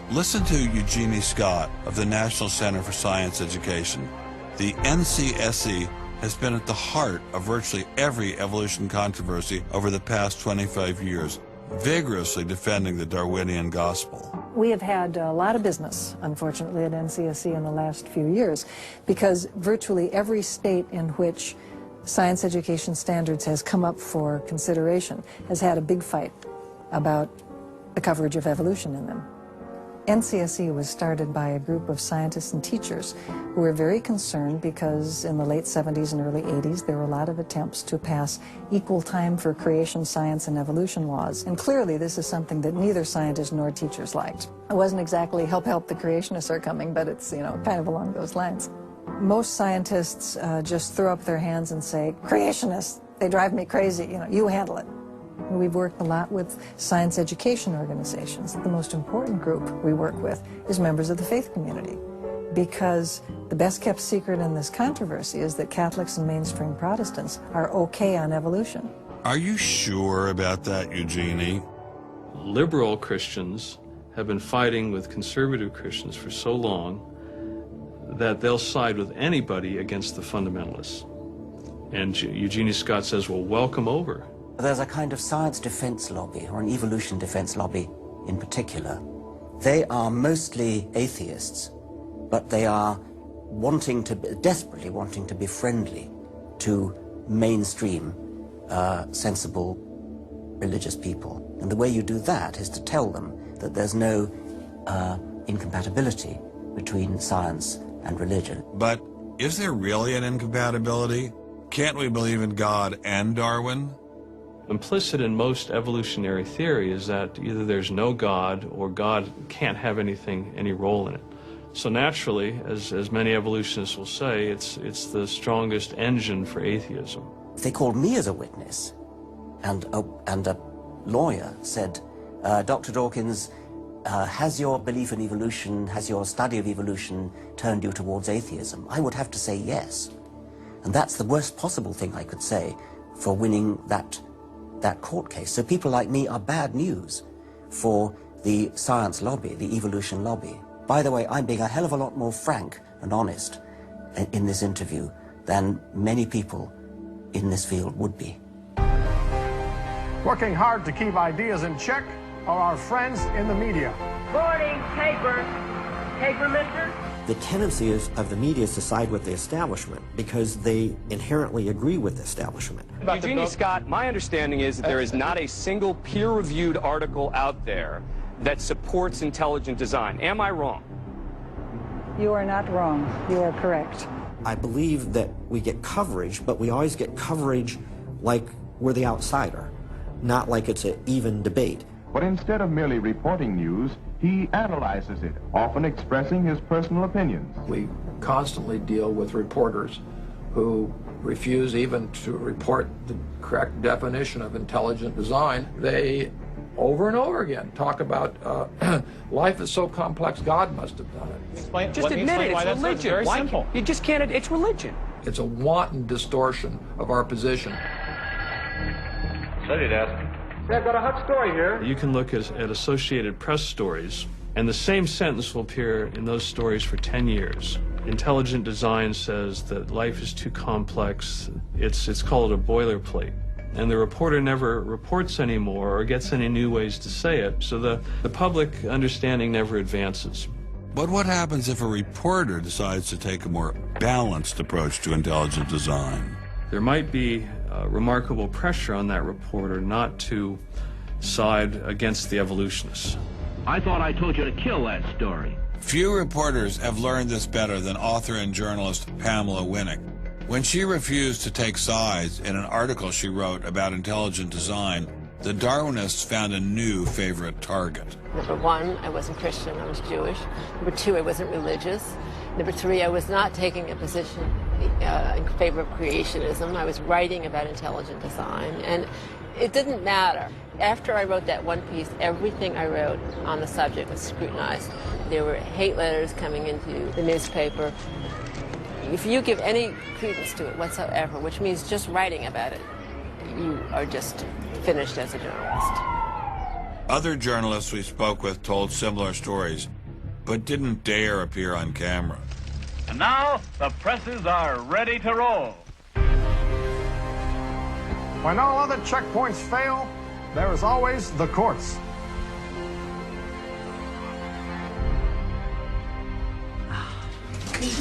Listen to Eugenie Scott of the National Center for Science Education. The NCSE has been at the heart of virtually every evolution controversy over the past 25 years, vigorously defending the Darwinian gospel. We have had a lot of business, unfortunately, at NCSE in the last few years, because virtually every state in which science education standards has come up for consideration has had a big fight about the coverage of evolution in them. NCSE was started by a group of scientists and teachers who were very concerned because in the late 70s and early 80s there were a lot of attempts to pass equal time for creation science and evolution laws. And clearly this is something that neither scientists nor teachers liked. It wasn't exactly help the creationists are coming, but it's, you know, kind of along those lines. Most scientists just throw up their hands and say, creationists, they drive me crazy, you know, you handle it. We've worked a lot with science education organizations. The most important group we work with is members of the faith community, because the best kept secret in this controversy is that Catholics and mainstream Protestants are okay on evolution. Are you sure about that, Eugenie? Liberal Christians have been fighting with conservative Christians for so long that they'll side with anybody against the fundamentalists. And Eugenie Scott says, well, welcome over. There's a kind of science defense lobby, or an evolution defense lobby in particular. They are mostly atheists, but they are desperately wanting to be friendly to mainstream, sensible religious people. And the way you do that is to tell them that there's no incompatibility between science and religion. But is there really an incompatibility? Can't we believe in God and Darwin? Implicit in most evolutionary theory is that either there's no God or God can't have any role in it. So naturally, as many evolutionists will say, it's the strongest engine for atheism. If they called me as a witness, and a lawyer said, Dr. Dawkins, has your belief in evolution, has your study of evolution turned you towards atheism? I would have to say yes. And that's the worst possible thing I could say for winning that court case. So people like me are bad news for the science lobby, the evolution lobby. By the way, I'm being a hell of a lot more frank and honest in this interview than many people in this field would be. Working hard to keep ideas in check are our friends in the media. Morning, paper. Paper, mister? The tendency of the media is to side with the establishment because they inherently agree with the establishment. Eugenie Scott, my understanding is that there is not a single peer-reviewed article out there that supports intelligent design. Am I wrong? You are not wrong. You are correct. I believe that we get coverage, but we always get coverage like we're the outsider, not like it's an even debate. But instead of merely reporting news, he analyzes it, often expressing his personal opinions. We constantly deal with reporters who refuse even to report the correct definition of intelligent design. They, over and over again, talk about life is so complex, God must have done it. Just admit it, it's religion. Very simple. You just can't, it's religion. It's a wanton distortion of our position. Study desk. I've got a hot story here. You can look at Associated Press stories, and the same sentence will appear in those stories for 10 years. Intelligent design says that life is too complex. It's called a boilerplate. And the reporter never reports anymore or gets any new ways to say it, so the public understanding never advances. But what happens if a reporter decides to take a more balanced approach to intelligent design? There might be remarkable pressure on that reporter not to side against the evolutionists. I thought I told you to kill that story. Few reporters have learned this better than author and journalist Pamela Winnick. When she refused to take sides in an article she wrote about intelligent design, the Darwinists found a new favorite target. Number one, I wasn't Christian, I was Jewish. Number two, I wasn't religious. Number three, I was not taking a position in favor of creationism. I was writing about intelligent design, and it didn't matter. After I wrote that one piece, everything I wrote on the subject was scrutinized. There were hate letters coming into the newspaper. If you give any credence to it whatsoever, which means just writing about it, you are just finished as a journalist. Other journalists we spoke with told similar stories, but didn't dare appear on camera. And now, the presses are ready to roll. When all other checkpoints fail, there is always the courts.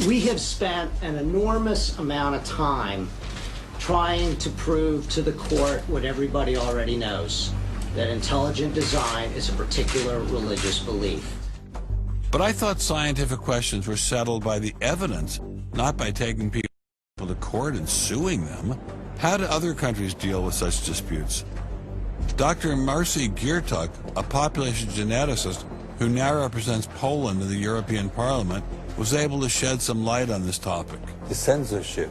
We have spent an enormous amount of time trying to prove to the court what everybody already knows, that intelligent design is a particular religious belief. But I thought scientific questions were settled by the evidence, not by taking people to court and suing them. How do other countries deal with such disputes? Dr. Marcy Giertuk, a population geneticist who now represents Poland in the European Parliament, was able to shed some light on this topic. The censorship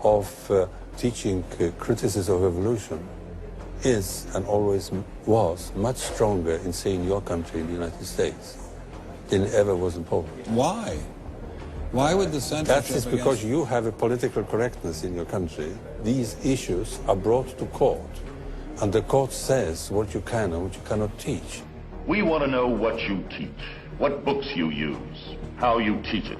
of teaching criticism of evolution is and always was much stronger in, say, in your country, in the United States, than it ever was in Poland. Why? Why would the censorship... That is because you have a political correctness in your country. These issues are brought to court, and the court says what you can and what you cannot teach. We want to know what you teach, what books you use, how you teach it.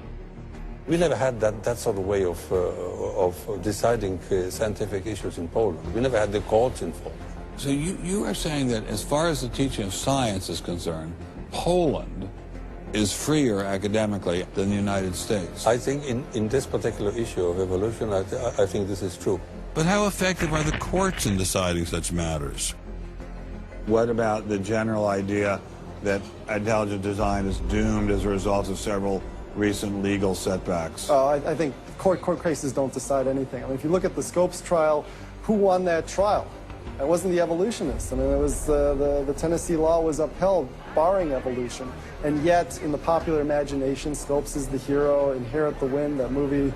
We never had that sort of way of deciding scientific issues in Poland. We never had the courts involved. So you are saying that as far as the teaching of science is concerned, Poland is freer academically than the United States? I think in this particular issue of evolution, I think this is true. But how effective are the courts in deciding such matters? What about the general idea that intelligent design is doomed as a result of several recent legal setbacks? I think court cases don't decide anything. I mean, if you look at the Scopes trial, who won that trial? It wasn't the evolutionists. I mean, it was the Tennessee law was upheld, barring evolution. And yet, in the popular imagination, Scopes is the hero. Inherit the Wind, that movie,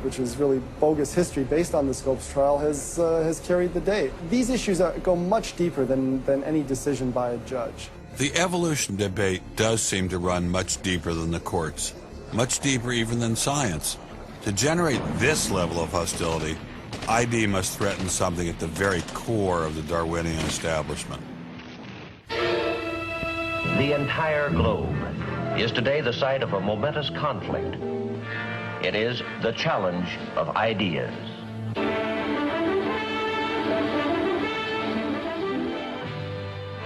which is really bogus history based on the Scopes trial, has carried the day. These issues go much deeper than any decision by a judge. The evolution debate does seem to run much deeper than the courts, much deeper even than science. To generate this level of hostility, ID must threaten something at the very core of the Darwinian establishment. The entire globe is today the site of a momentous conflict. It is the challenge of ideas.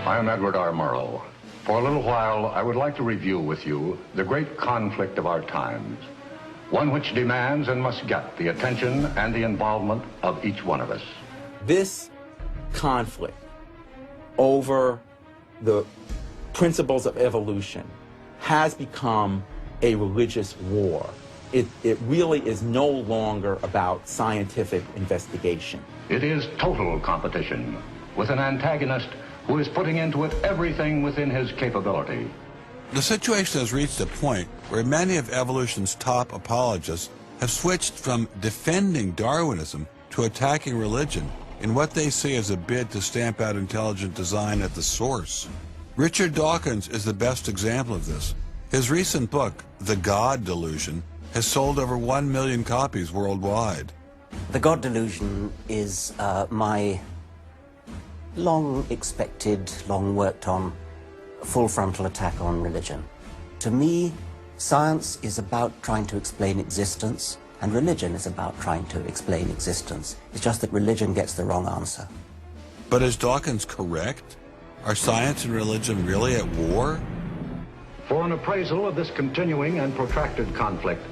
I am Edward R. Murrow. For a little while, I would like to review with you the great conflict of our times, one which demands and must get the attention and the involvement of each one of us. This conflict over the principles of evolution has become a religious war. It really is no longer about scientific investigation. It is total competition with an antagonist who is putting into it everything within his capability. The situation has reached a point where many of evolution's top apologists have switched from defending Darwinism to attacking religion in what they see as a bid to stamp out intelligent design at the source. Richard Dawkins is the best example of this. His recent book, The God Delusion, has sold over 1 million copies worldwide. The God Delusion is my long-expected, long-worked-on, full-frontal attack on religion. To me, science is about trying to explain existence, and religion is about trying to explain existence. It's just that religion gets the wrong answer. But is Dawkins correct? Are science and religion really at war? For an appraisal of this continuing and protracted conflict,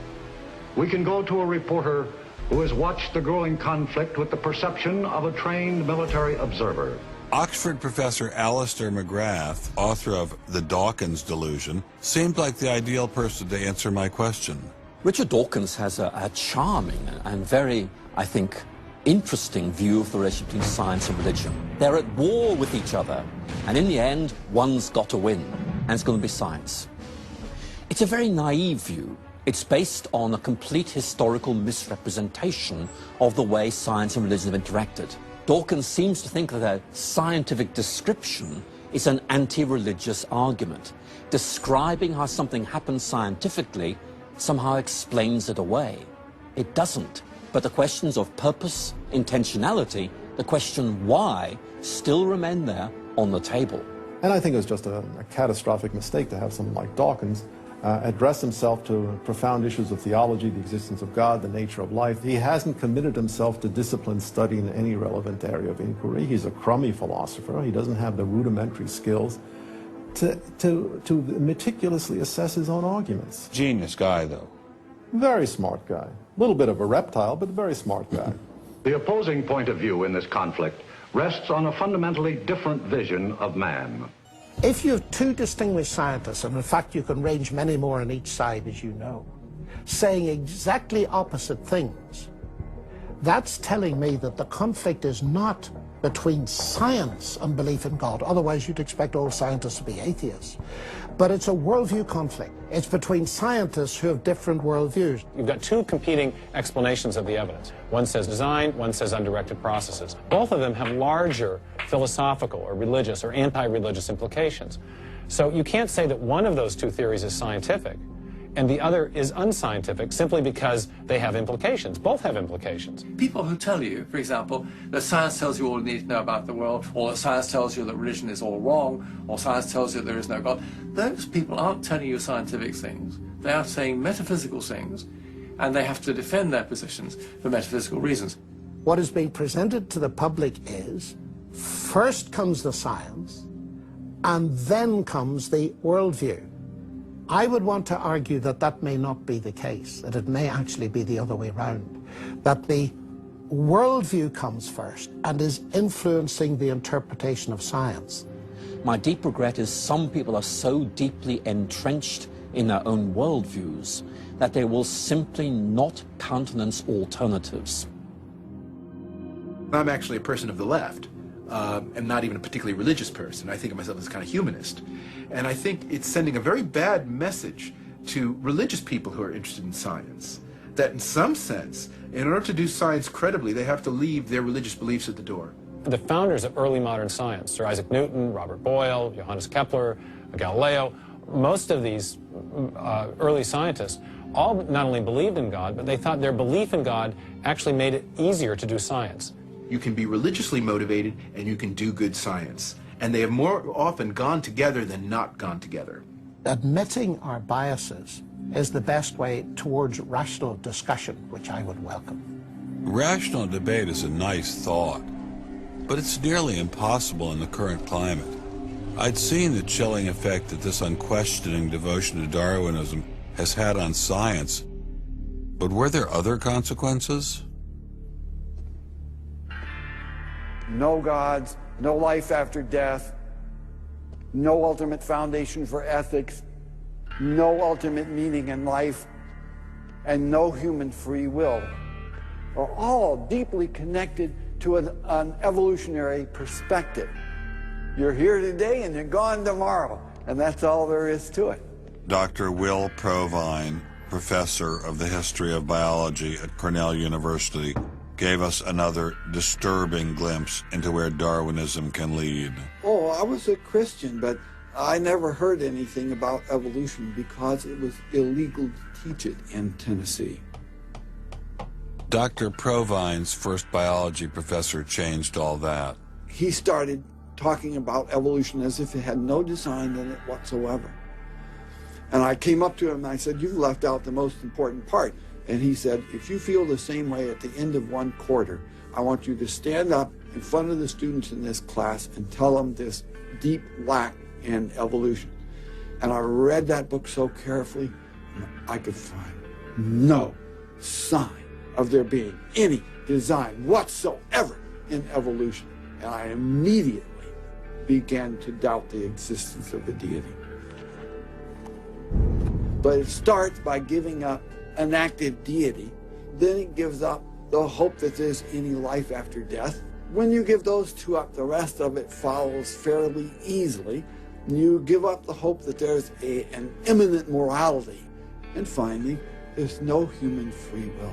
we can go to a reporter who has watched the growing conflict with the perception of a trained military observer. Oxford professor Alistair McGrath, author of The Dawkins Delusion, seemed like the ideal person to answer my question. Richard Dawkins has a charming and very, I think, interesting view of the relationship between science and religion. They're at war with each other, and in the end, one's got to win, and it's going to be science. It's a very naive view. It's based on a complete historical misrepresentation of the way science and religion have interacted. Dawkins seems to think that a scientific description is an anti-religious argument. Describing how something happens scientifically somehow explains it away. It doesn't. But the questions of purpose, intentionality, the question why still remain there on the table. And I think it was just a catastrophic mistake to have someone like Dawkins address himself to profound issues of theology, the existence of God, the nature of life. He hasn't committed himself to disciplined study in any relevant area of inquiry. He's a crummy philosopher. He doesn't have the rudimentary skills to meticulously assess his own arguments. Genius guy, though. Very smart guy. A little bit of a reptile, but a very smart guy. The opposing point of view in this conflict rests on a fundamentally different vision of man. If you have two distinguished scientists, and in fact you can range many more on each side, as you know, saying exactly opposite things, that's telling me that the conflict is not between science and belief in God. Otherwise, you'd expect all scientists to be atheists. But it's a worldview conflict. It's between scientists who have different worldviews. You've got two competing explanations of the evidence. One says design, one says undirected processes. Both of them have larger philosophical or religious or anti-religious implications. So you can't say that one of those two theories is scientific and the other is unscientific simply because they have implications. Both have implications. People who tell you, for example, that science tells you all you need to know about the world, or that science tells you that religion is all wrong, or science tells you there is no God, those people aren't telling you scientific things. They are saying metaphysical things, and they have to defend their positions for metaphysical reasons. What is being presented to the public is, first comes the science, and then comes the worldview. I would want to argue that that may not be the case, that it may actually be the other way around, that the worldview comes first and is influencing the interpretation of science. My deep regret is some people are so deeply entrenched in their own worldviews that they will simply not countenance alternatives. I'm actually a person of the left. I'm not even a particularly religious person. I think of myself as kind of humanist. And I think it's sending a very bad message to religious people who are interested in science, that in some sense, in order to do science credibly, they have to leave their religious beliefs at the door. The founders of early modern science, Sir Isaac Newton, Robert Boyle, Johannes Kepler, Galileo, most of these early scientists all not only believed in God, but they thought their belief in God actually made it easier to do science. You can be religiously motivated and you can do good science. And they have more often gone together than not gone together. Admitting our biases is the best way towards rational discussion, which I would welcome. Rational debate is a nice thought, but it's nearly impossible in the current climate. I'd seen the chilling effect that this unquestioning devotion to Darwinism has had on science, but were there other consequences? No gods, no life after death, no ultimate foundation for ethics, no ultimate meaning in life, and no human free will are all deeply connected to an evolutionary perspective. You're here today and you're gone tomorrow, and that's all there is to it. Dr. Will Provine, professor of the history of biology at Cornell University, gave us another disturbing glimpse into where Darwinism can lead. Oh, I was a Christian, but I never heard anything about evolution because it was illegal to teach it in Tennessee. Dr. Provine's first biology professor changed all that. He started talking about evolution as if it had no design in it whatsoever. And I came up to him and I said, "You've left out the most important part." And he said, "If you feel the same way at the end of one quarter, I want you to stand up in front of the students in this class and tell them this deep lack in evolution." And I read that book so carefully, and I could find no sign of there being any design whatsoever in evolution. And I immediately began to doubt the existence of a deity. But it starts by giving up an active deity, then it gives up the hope that there's any life after death. When you give those two up, the rest of it follows fairly easily. You give up the hope that there's an immanent morality. And finally, there's no human free will.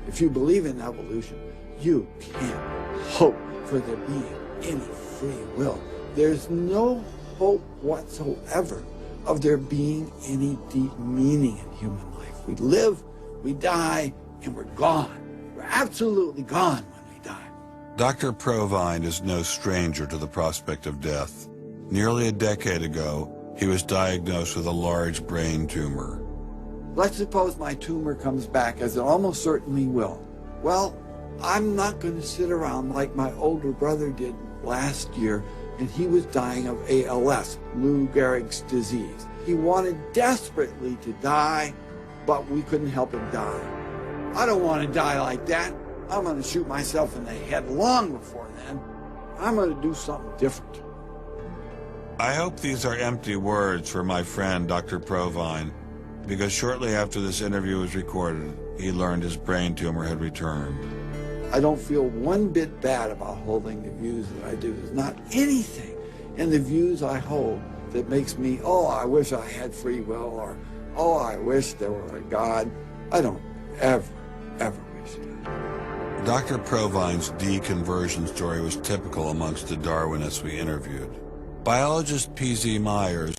If you believe in evolution, you can't hope for there being any free will. There's no hope whatsoever of there being any deep meaning in human life. We live, we die, and we're gone. We're absolutely gone when we die. Dr. Provine is no stranger to the prospect of death. Nearly a decade ago, he was diagnosed with a large brain tumor. Let's suppose my tumor comes back, as it almost certainly will. Well, I'm not going to sit around like my older brother did last year, and he was dying of ALS, Lou Gehrig's disease. He wanted desperately to die, but we couldn't help him die. I don't want to die like that. I'm going to shoot myself in the head long before then. I'm going to do something different. I hope these are empty words for my friend, Dr. Provine, because shortly after this interview was recorded, he learned his brain tumor had returned. I don't feel one bit bad about holding the views that I do. There's not anything in the views I hold that makes me, oh, I wish I had free will, or, oh, I wish there were a God. I don't ever wish that. Dr. Provine's deconversion story was typical amongst the Darwinists we interviewed. Biologist P.Z. Myers,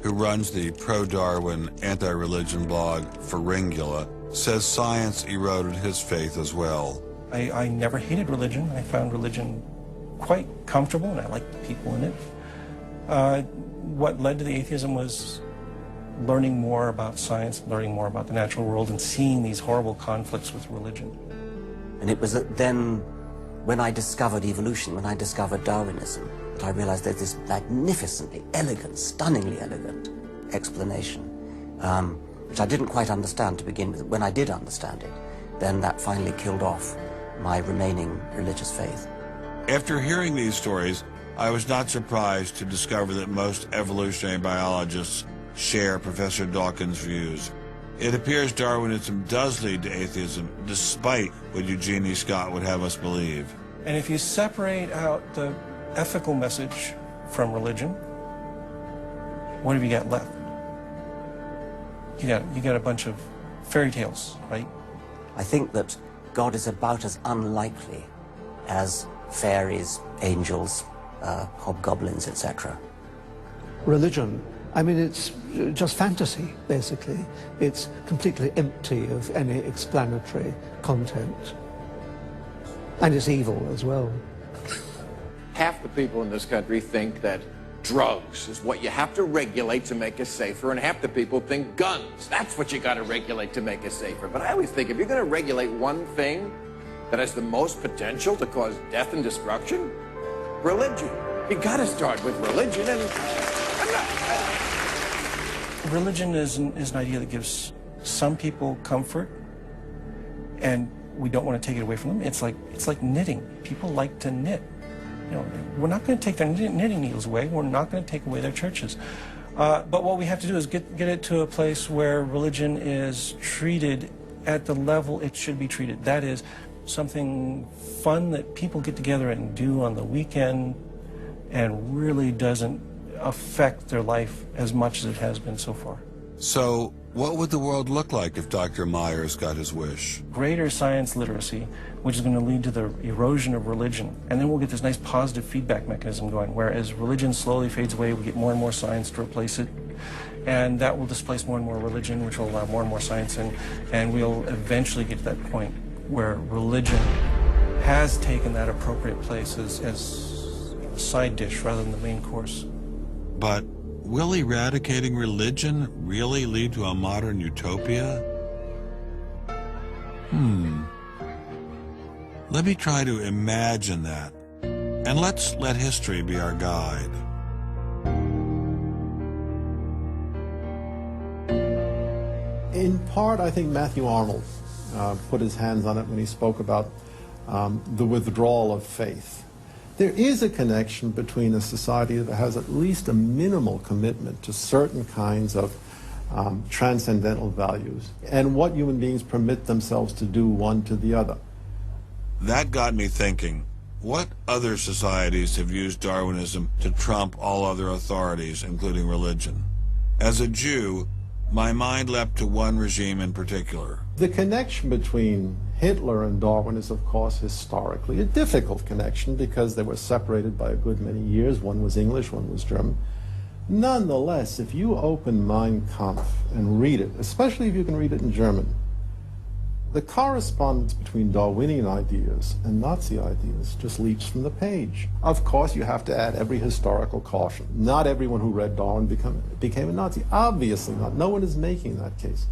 who runs the pro-Darwin, anti-religion blog Pharyngula, says science eroded his faith as well. I never hated religion. I found religion quite comfortable, and I liked the people in it. What led to the atheism was learning more about science, learning more about the natural world, and seeing these horrible conflicts with religion. And it was then, when I discovered evolution, when I discovered Darwinism, that I realized there's this magnificently elegant, stunningly elegant explanation, which I didn't quite understand to begin with. When I did understand it, then that finally killed off my remaining religious faith. After hearing these stories, I was not surprised to discover that most evolutionary biologists share Professor Dawkins' views. It appears Darwinism does lead to atheism, despite what Eugenie Scott would have us believe. And if you separate out the ethical message from religion, what have you got left? You got a bunch of fairy tales, right? I think that God is about as unlikely as fairies, angels, hobgoblins, etc. Religion, I mean, it's just fantasy, basically. It's completely empty of any explanatory content. And it's evil as well. Half the people in this country think that drugs is what you have to regulate to make us safer, and half the people think guns. That's what you got to regulate to make us safer. But I always think if you're going to regulate one thing that has the most potential to cause death and destruction, religion. You got to start with religion, and Religion is an idea that gives some people comfort, and we don't want to take it away from them. It's like knitting. People like to knit. You know, we're not going to take their knitting needles away. We're not going to take away their churches. But what we have to do is get it to a place where religion is treated at the level it should be treated. That is something fun that people get together and do on the weekend, and really doesn't affect their life as much as it has been so far. So, what would the world look like if Dr. Myers got his wish? Greater science literacy, which is going to lead to the erosion of religion. And then we'll get this nice positive feedback mechanism going, where as religion slowly fades away, we get more and more science to replace it. And that will displace more and more religion, which will allow more and more science in. And we'll eventually get to that point where religion has taken that appropriate place as a side dish rather than the main course. But will eradicating religion really lead to a modern utopia? Let me try to imagine that, and let's let history be our guide. In part, I think Matthew Arnold put his hands on it when he spoke about the withdrawal of faith. There is a connection between a society that has at least a minimal commitment to certain kinds of transcendental values and what human beings permit themselves to do one to the other. That got me thinking, what other societies have used Darwinism to trump all other authorities, including religion? As a Jew, my mind leapt to one regime in particular. The connection between Hitler and Darwin is, of course, historically a difficult connection because they were separated by a good many years. One was English, one was German. Nonetheless, if you open Mein Kampf and read it, especially if you can read it in German, The correspondence between Darwinian ideas and Nazi ideas just leaps from the page. Of course, you have to add every historical caution. Not everyone who read Darwin became a Nazi. Obviously not. No one is making that case.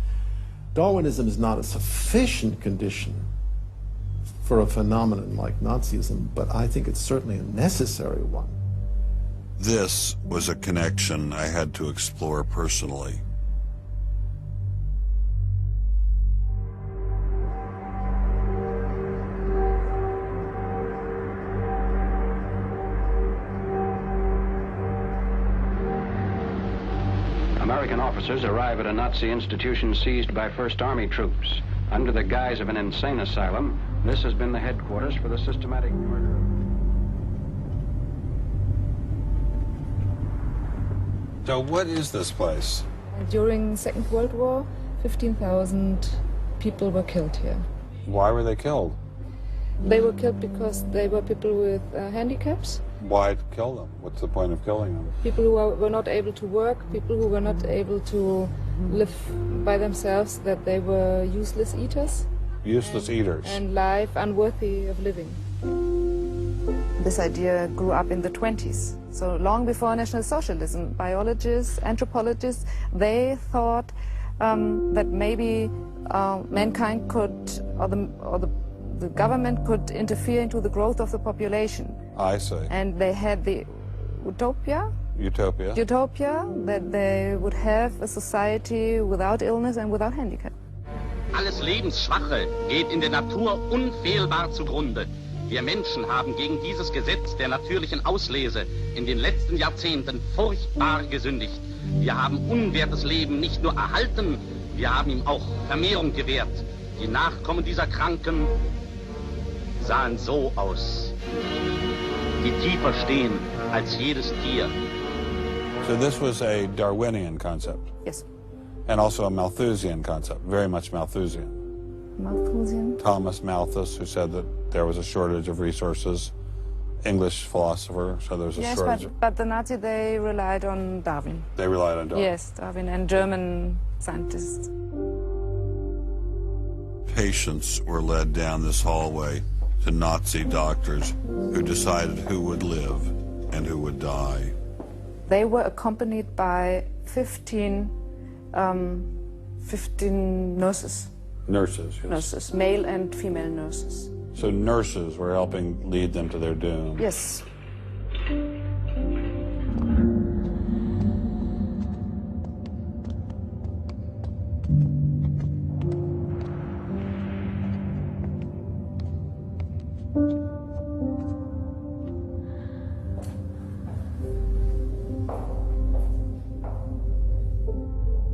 Darwinism is not a sufficient condition for a phenomenon like Nazism, but I think it's certainly a necessary one. This was a connection I had to explore personally. American officers arrive at a Nazi institution seized by First Army troops. Under the guise of an insane asylum, this has been the headquarters for the systematic murder. So what is this place? During the Second World War, 15,000 people were killed here. Why were they killed? They were killed because they were people with handicaps. Why kill them? What's the point of killing them? People who were not able to work, people who were not able to live by themselves, that they were useless eaters. Useless eaters. And life unworthy of living. This idea grew up in the 20s. So long before National Socialism, biologists, anthropologists, they thought that maybe mankind could, or the government could interfere into the growth of the population. I see. And they had the utopia that they would have a society without illness and without handicap. Alles Lebensschwache geht in der Natur unfehlbar zugrunde. Wir Menschen haben gegen dieses Gesetz der natürlichen Auslese in den letzten Jahrzehnten furchtbar gesündigt. Wir haben unwertes Leben nicht nur erhalten, wir haben ihm auch Vermehrung gewährt. Die Nachkommen dieser Kranken sahen so aus, die tiefer stehen als jedes Tier. So this was a Darwinian concept? Yes. And also a Malthusian concept, very much Malthusian. Malthusian? Thomas Malthus, who said that there was a shortage of resources, English philosopher, so there was a shortage. Yes, but the Nazis, they relied on Darwin. They relied on Darwin? Yes, Darwin and German scientists. Patients were led down this hallway to Nazi doctors who decided who would live and who would die. They were accompanied by 15 nurses. Nurses, yes. Nurses, male and female nurses. So nurses were helping lead them to their doom. Yes.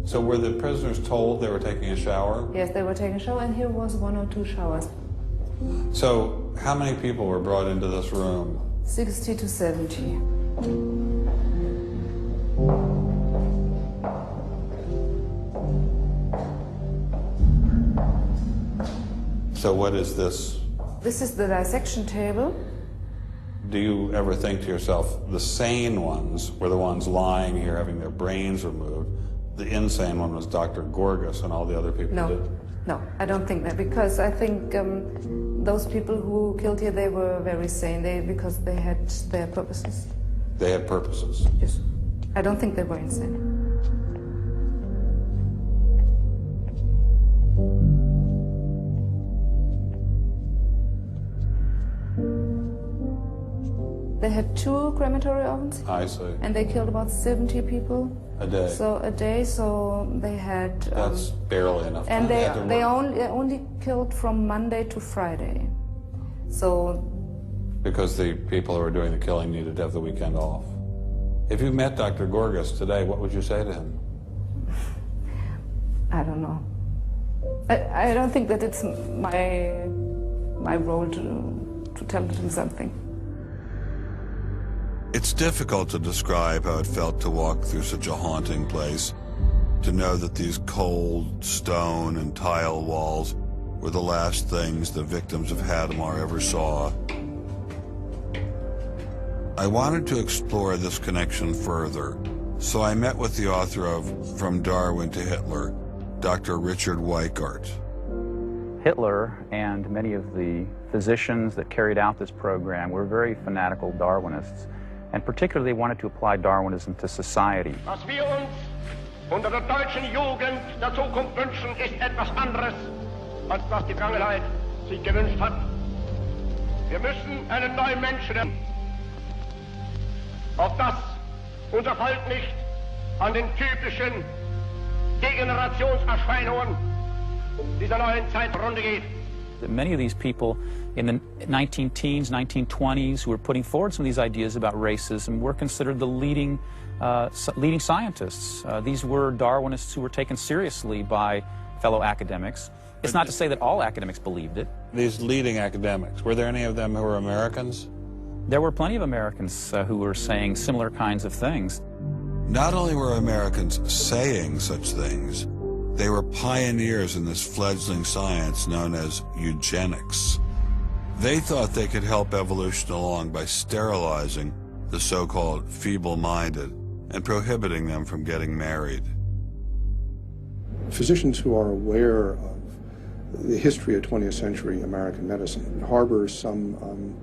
So were the prisoners told they were taking a shower? Yes, they were taking a shower, and here was 1 or 2 showers. So how many people were brought into this room? 60 to 70. So what is this? This is the dissection table. Do you ever think to yourself, the sane ones were the ones lying here having their brains removed? The insane one was Dr. Gorgas and all the other people No, did? no, I don't think that, because I think those people who killed here, they were very sane, because they had their purposes. They had purposes? Yes. I don't think they were insane. They had 2 crematory ovens. I see. And they killed about 70 people. A day? So a day, so they had... That's barely enough time. And they only killed from Monday to Friday. So... Because the people who were doing the killing needed to have the weekend off. If you met Dr. Gorgas today, what would you say to him? I don't know. I don't think that it's my role to tell him something. It's difficult to describe how it felt to walk through such a haunting place, to know that these cold stone and tile walls were the last things the victims of Hadamar ever saw. I wanted to explore this connection further, so I met with the author of From Darwin to Hitler, Dr. Richard Weikart. Hitler and many of the physicians that carried out this program were very fanatical Darwinists, and particularly they wanted to apply Darwinism to society. Was wir uns unter der deutschen Jugend der Zukunft wünschen, ist etwas anderes, als was die Vergangenheit sich gewünscht hat. Wir müssen einen neuen Menschen lernen, auf das unser Volk nicht an den typischen Degenerationserscheinungen dieser neuen Zeit runde geht. Many of these people in the 19-teens, 1920s who were putting forward some of these ideas about racism were considered the leading scientists. These were Darwinists who were taken seriously by fellow academics. It's not to say that all academics believed it. These leading academics, were there any of them who were Americans? There were plenty of Americans who were saying similar kinds of things. Not only were Americans saying such things, they were pioneers in this fledgling science known as eugenics. They thought they could help evolution along by sterilizing the so-called feeble-minded and prohibiting them from getting married. Physicians who are aware of the history of 20th century American medicine harbor some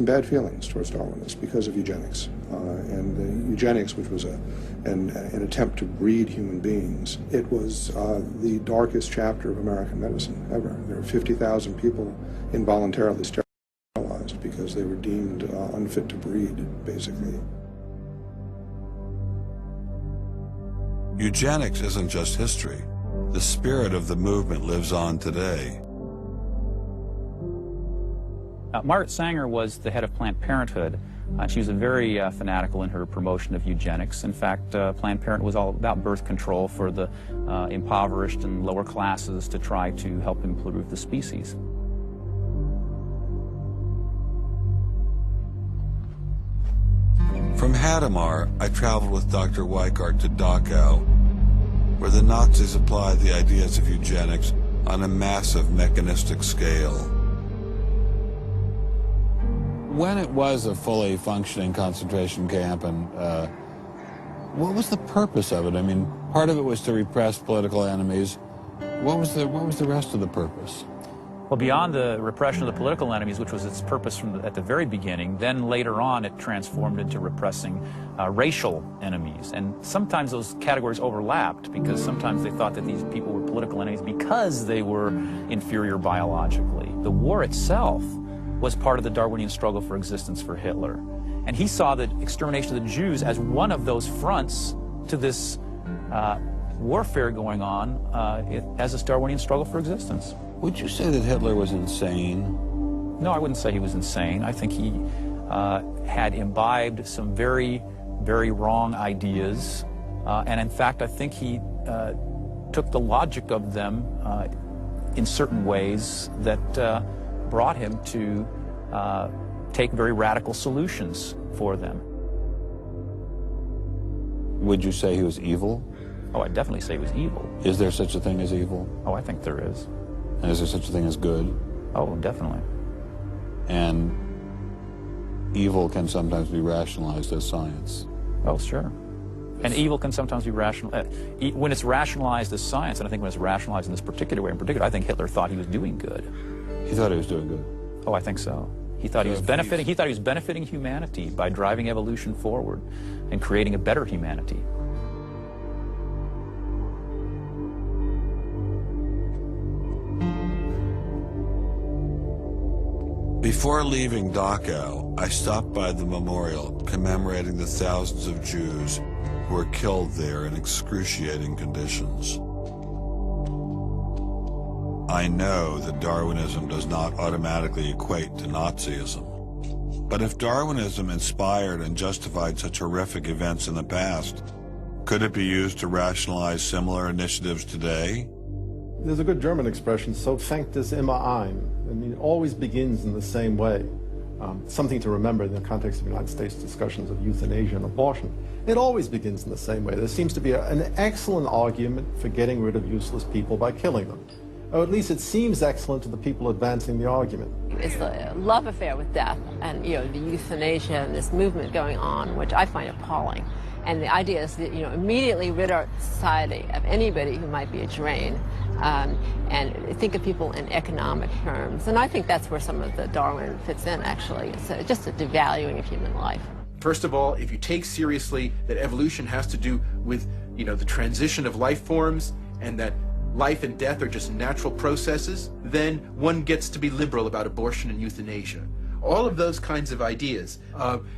bad feelings towards Darwinists because of eugenics. And eugenics, which was an attempt to breed human beings, it was the darkest chapter of American medicine ever. There were 50,000 people involuntarily sterilized because they were deemed unfit to breed, basically. Eugenics isn't just history. The spirit of the movement lives on today. Margaret Sanger was the head of Planned Parenthood. She was very fanatical in her promotion of eugenics. In fact, Planned Parenthood was all about birth control for the impoverished and lower classes to try to help improve the species. From Hadamar, I traveled with Dr. Weikart to Dachau, where the Nazis applied the ideas of eugenics on a massive mechanistic scale. When it was a fully functioning concentration camp, and what was the purpose of it? I mean, part of it was to repress political enemies. What was the rest of the purpose? Well, beyond the repression of the political enemies, which was its purpose at the very beginning, then later on it transformed into repressing racial enemies. And sometimes those categories overlapped because sometimes they thought that these people were political enemies because they were inferior biologically. The war itself was part of the Darwinian struggle for existence for Hitler. And he saw the extermination of the Jews as one of those fronts to this warfare going on as this Darwinian struggle for existence. Would you say that Hitler was insane? No, I wouldn't say he was insane. I think he had imbibed some very, very wrong ideas. And in fact, I think he took the logic of them in certain ways that brought him to take very radical solutions for them. Would you say he was evil? Oh, I'd definitely say he was evil. Is there such a thing as evil? Oh, I think there is. And is there such a thing as good? Oh, definitely. And evil can sometimes be rationalized as science. Oh, sure. And evil can sometimes be rationalized. When it's rationalized as science, and I think when it's rationalized in this particular way in particular, I think Hitler thought he was doing good. He thought he was doing good? Oh, I think so. He thought he was benefiting. He thought he was benefiting humanity by driving evolution forward and creating a better humanity. Before leaving Dachau, I stopped by the memorial commemorating the thousands of Jews who were killed there in excruciating conditions. I know that Darwinism does not automatically equate to Nazism. But if Darwinism inspired and justified such horrific events in the past, could it be used to rationalize similar initiatives today? There's a good German expression, so fängt es immer ein. I mean, it always begins in the same way. Something to remember in the context of United States discussions of euthanasia and abortion. It always begins in the same way. There seems to be an excellent argument for getting rid of useless people by killing them. Or at least it seems excellent to the people advancing the argument. It's a love affair with death and, the euthanasia and this movement going on, which I find appalling. And the idea is that, immediately rid our society of anybody who might be a drain, and think of people in economic terms. And I think that's where some of the Darwin fits in, actually. It's just a devaluing of human life. First of all, if you take seriously that evolution has to do with, the transition of life forms, and that life and death are just natural processes, then one gets to be liberal about abortion and euthanasia. All of those kinds of ideas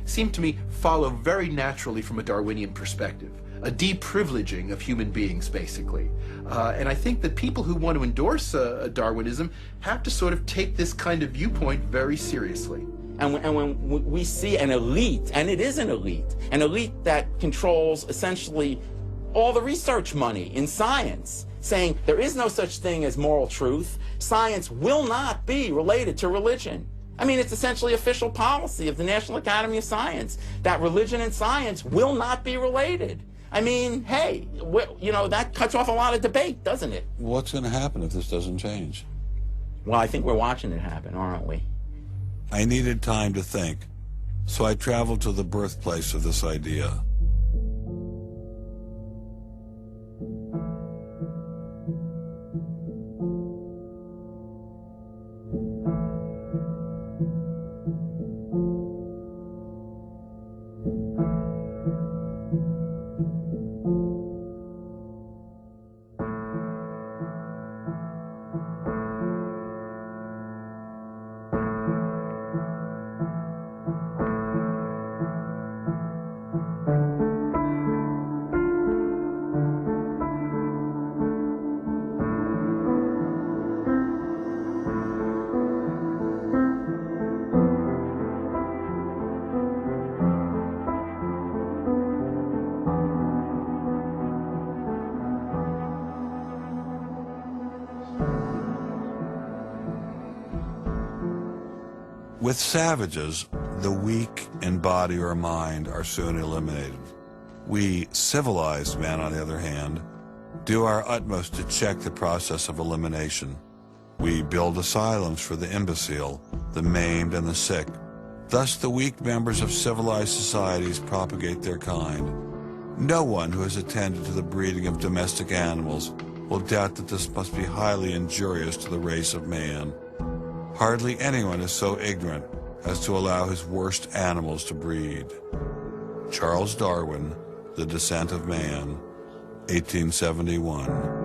seem to me follow very naturally from a Darwinian perspective, a deprivileging of human beings, basically. And I think that people who want to endorse Darwinism have to sort of take this kind of viewpoint very seriously. And when we see an elite, and it is an elite that controls essentially all the research money in science, saying there is no such thing as moral truth, science will not be related to religion. I mean, it's essentially official policy of the National Academy of Science that religion and science will not be related. I mean, hey, that cuts off a lot of debate, doesn't it? What's going to happen if this doesn't change? Well, I think we're watching it happen, aren't we? I needed time to think, so I traveled to the birthplace of this idea. With savages, the weak in body or mind are soon eliminated. We civilized men, on the other hand, do our utmost to check the process of elimination. We build asylums for the imbecile, the maimed, and the sick. Thus, the weak members of civilized societies propagate their kind. No one who has attended to the breeding of domestic animals will doubt that this must be highly injurious to the race of man. Hardly anyone is so ignorant as to allow his worst animals to breed. Charles Darwin, The Descent of Man, 1871.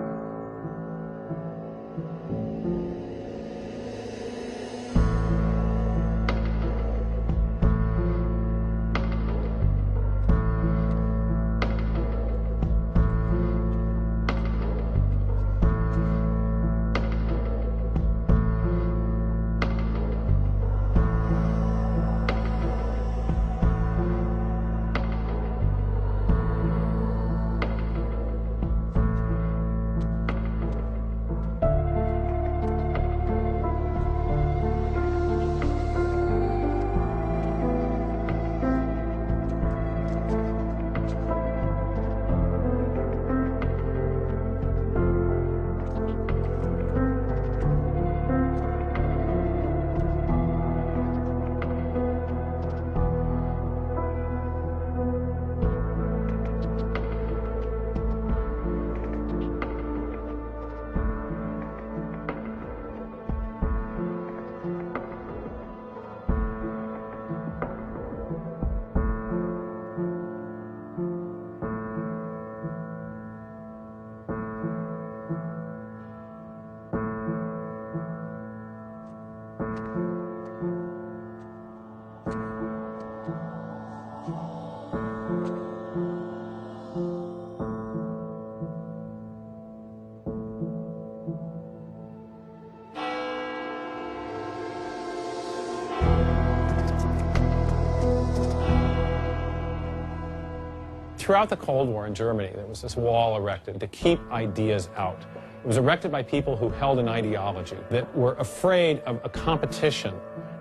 Throughout the Cold War in Germany, there was this wall erected to keep ideas out. It was erected by people who held an ideology, that were afraid of a competition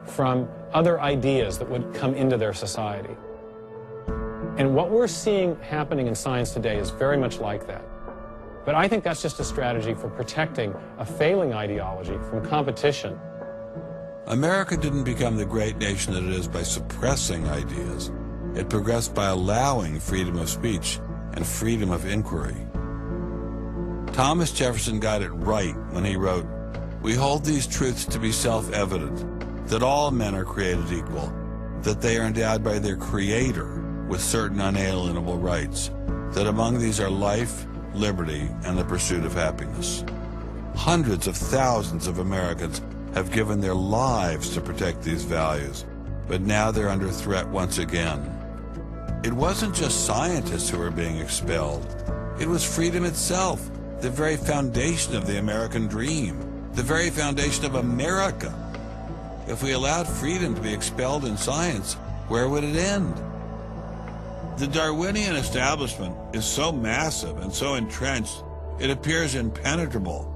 from other ideas that would come into their society. And what we're seeing happening in science today is very much like that. But I think that's just a strategy for protecting a failing ideology from competition. America didn't become the great nation that it is by suppressing ideas. It progressed by allowing freedom of speech and freedom of inquiry. Thomas Jefferson got it right when he wrote, "We hold these truths to be self-evident, that all men are created equal, that they are endowed by their Creator with certain unalienable rights, that among these are life, liberty, and the pursuit of happiness." Hundreds of thousands of Americans have given their lives to protect these values, but now they're under threat once again. It wasn't just scientists who were being expelled. It was freedom itself, the very foundation of the American dream, the very foundation of America. If we allowed freedom to be expelled in science, where would it end? The Darwinian establishment is so massive and so entrenched, it appears impenetrable.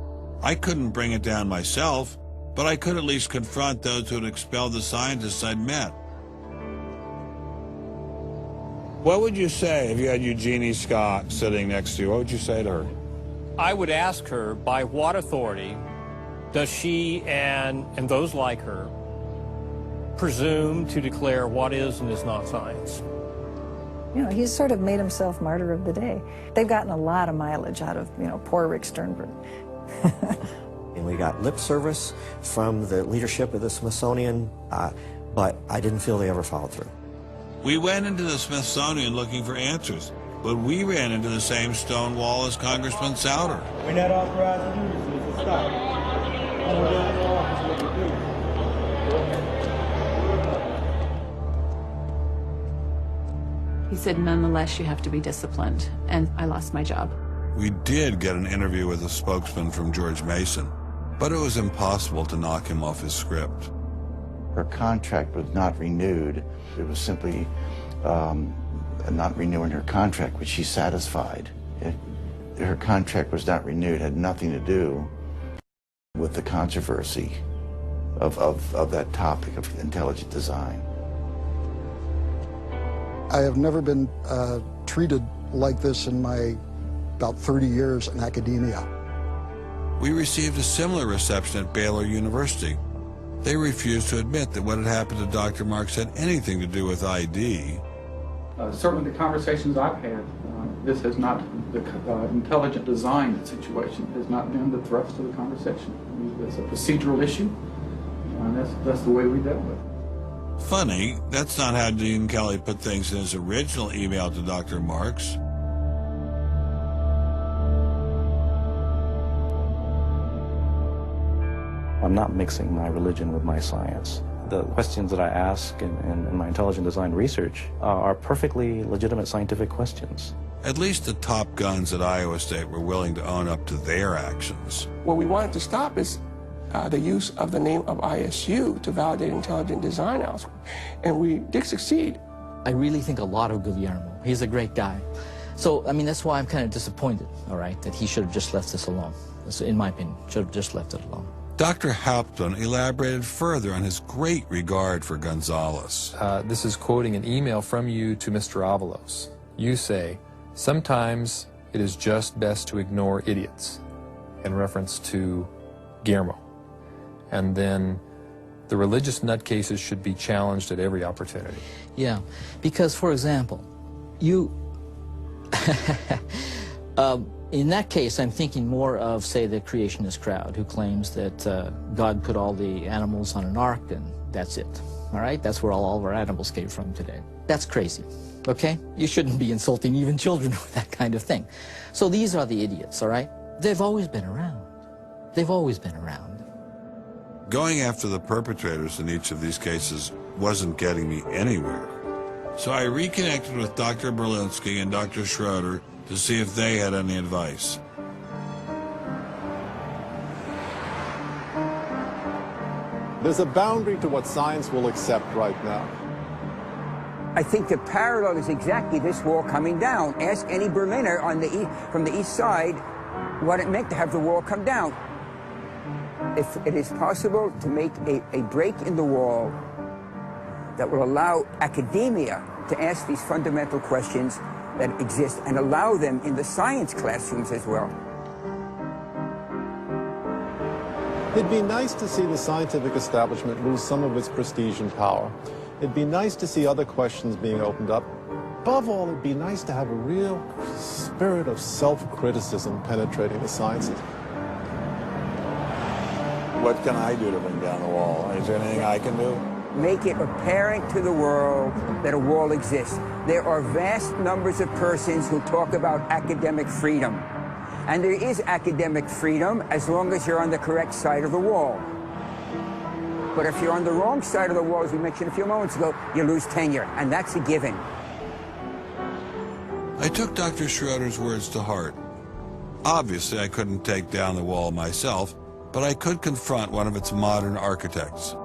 I couldn't bring it down myself, but I could at least confront those who had expelled the scientists I'd met. What would you say if you had Eugenie Scott sitting next to you? What would you say to her? I would ask her, by what authority does she and those like her presume to declare what is and is not science? You know, he's sort of made himself martyr of the day. They've gotten a lot of mileage out of, you know, poor Rick Sternberg. And we got lip service from the leadership of the Smithsonian, but I didn't feel they ever followed through. We went into the Smithsonian looking for answers, but we ran into the same stone wall as Congressman Souter. We're not authorized to do this, so it's a stop. I'm going to the office what we do. He said, nonetheless, you have to be disciplined, and I lost my job. We did get an interview with a spokesman from George Mason, but it was impossible to knock him off his script. Her contract was not renewed. It was simply not renewing her contract, which she's satisfied. Her contract was not renewed, had nothing to do with the controversy of that topic of intelligent design. I have never been treated like this in my about 30 years in academia. We received a similar reception at Baylor University. They refused to admit that what had happened to Dr. Marks had anything to do with ID. Certainly the conversations I've had, this has not, the intelligent design situation has not been the thrust of the conversation. It's a procedural issue, and that's the way we dealt with it. Funny, that's not how Dean Kelly put things in his original email to Dr. Marks. I'm not mixing my religion with my science. The questions that I ask in my intelligent design research are perfectly legitimate scientific questions. At least the top guns at Iowa State were willing to own up to their actions. What we wanted to stop is the use of the name of ISU to validate intelligent design elsewhere. And we did succeed. I really think a lot of Guillermo. He's a great guy. So, I mean, that's why I'm kind of disappointed, all right, that he should have just left this alone. So, in my opinion, should have just left it alone. Dr. Hauptmann elaborated further on his great regard for Gonzalez. This is quoting an email from you to Mr. Avalos. You say, "Sometimes it is just best to ignore idiots," in reference to Guillermo. And then the religious nutcases should be challenged at every opportunity. Yeah, because, for example, you... in that case, I'm thinking more of, say, the creationist crowd who claims that God put all the animals on an ark and that's it. All right? That's where all of our animals came from today. That's crazy. Okay? You shouldn't be insulting even children with that kind of thing. So these are the idiots, all right? They've always been around. They've always been around. Going after the perpetrators in each of these cases wasn't getting me anywhere. So I reconnected with Dr. Berlinski and Dr. Schroeder to see if they had any advice. There's a boundary to what science will accept right now. I think the parallel is exactly this wall coming down. Ask any Berliner on from the east side what it meant to have the wall come down. If it is possible to make a break in the wall that will allow academia to ask these fundamental questions that exist and allow them in the science classrooms as well. It'd be nice to see the scientific establishment lose some of its prestige and power. It'd be nice to see other questions being opened up. Above all, it'd be nice to have a real spirit of self-criticism penetrating the sciences. What can I do to bring down the wall? Is there anything I can do? Make it apparent to the world that a wall exists. There are vast numbers of persons who talk about academic freedom. And there is academic freedom as long as you're on the correct side of the wall. But if you're on the wrong side of the wall, as we mentioned a few moments ago, you lose tenure, and that's a given. I took Dr. Schroeder's words to heart. Obviously, I couldn't take down the wall myself, but I could confront one of its modern architects.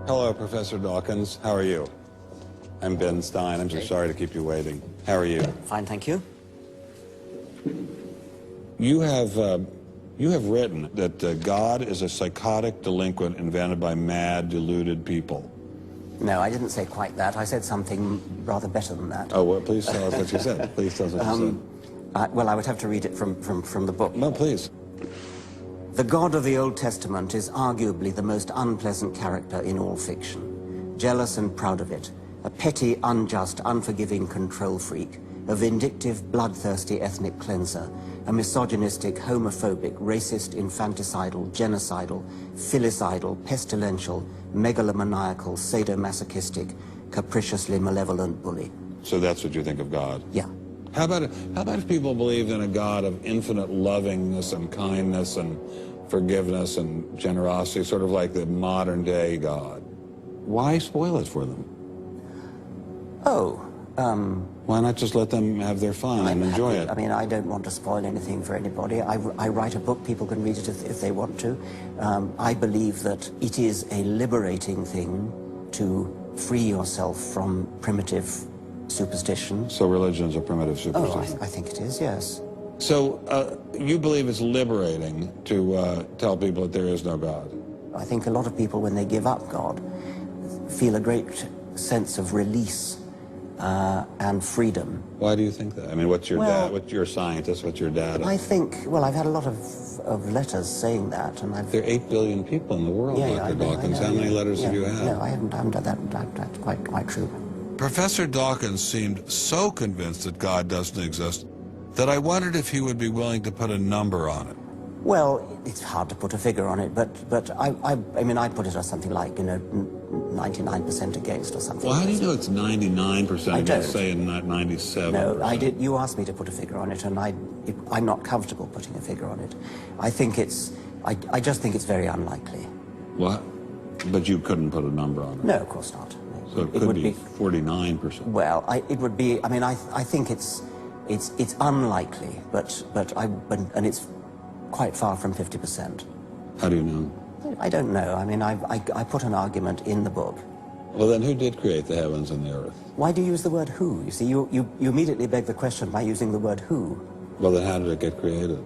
Hello, Professor Dawkins. How are you? I'm Ben Stein. I'm so sorry to keep you waiting. How are you? Fine, thank you. You have written that God is a psychotic delinquent invented by mad, deluded people. No, I didn't say quite that. I said something rather better than that. Oh, well, please tell us what you said. Please tell us what you said. Well, I would have to read it from the book. No, please. The God of the Old Testament is arguably the most unpleasant character in all fiction. Jealous and proud of it, a petty, unjust, unforgiving control freak, a vindictive, bloodthirsty ethnic cleanser, a misogynistic, homophobic, racist, infanticidal, genocidal, filicidal, pestilential, megalomaniacal, sadomasochistic, capriciously malevolent bully. So that's what you think of God? Yeah. How about if people believed in a God of infinite lovingness and kindness and forgiveness and generosity, sort of like the modern day God? Why spoil it for them? Why not just let them have their fun and enjoy it? I mean, I don't want to spoil anything for anybody. I write a book, people can read it if they want to. I believe that it is a liberating thing to free yourself from primitive superstition. So religion is a primitive superstition? I think it is, yes. So you believe it's liberating to tell people that there is no God? I think a lot of people, when they give up God, feel a great sense of release and freedom. Why do you think that? I mean, what's your dad? What's your scientist? What's your dad? I think, well, I've had a lot of letters saying that, and I've... There are 8 billion people in the world, Dr. Dawkins. How many letters have you had? No, I haven't done that. That's quite true. Professor Dawkins seemed so convinced that God doesn't exist that I wondered if he would be willing to put a number on it. Well, it's hard to put a figure on it, but I mean, I'd put it as something like, 99% against or something. Well, how do you know it's 99%? I don't. Say not 97%. No, I did. You asked me to put a figure on it, and I'm not comfortable putting a figure on it. I think I just think it's very unlikely. What? But you couldn't put a number on it? No, of course not. So it could be 49%. Well, it would be. I mean, I think it's unlikely, and it's quite far from 50%. How do you know? I don't know. I mean, I put an argument in the book. Well, then who did create the heavens and the earth? Why do you use the word who? You see, you immediately beg the question by using the word who. Well, then how did it get created?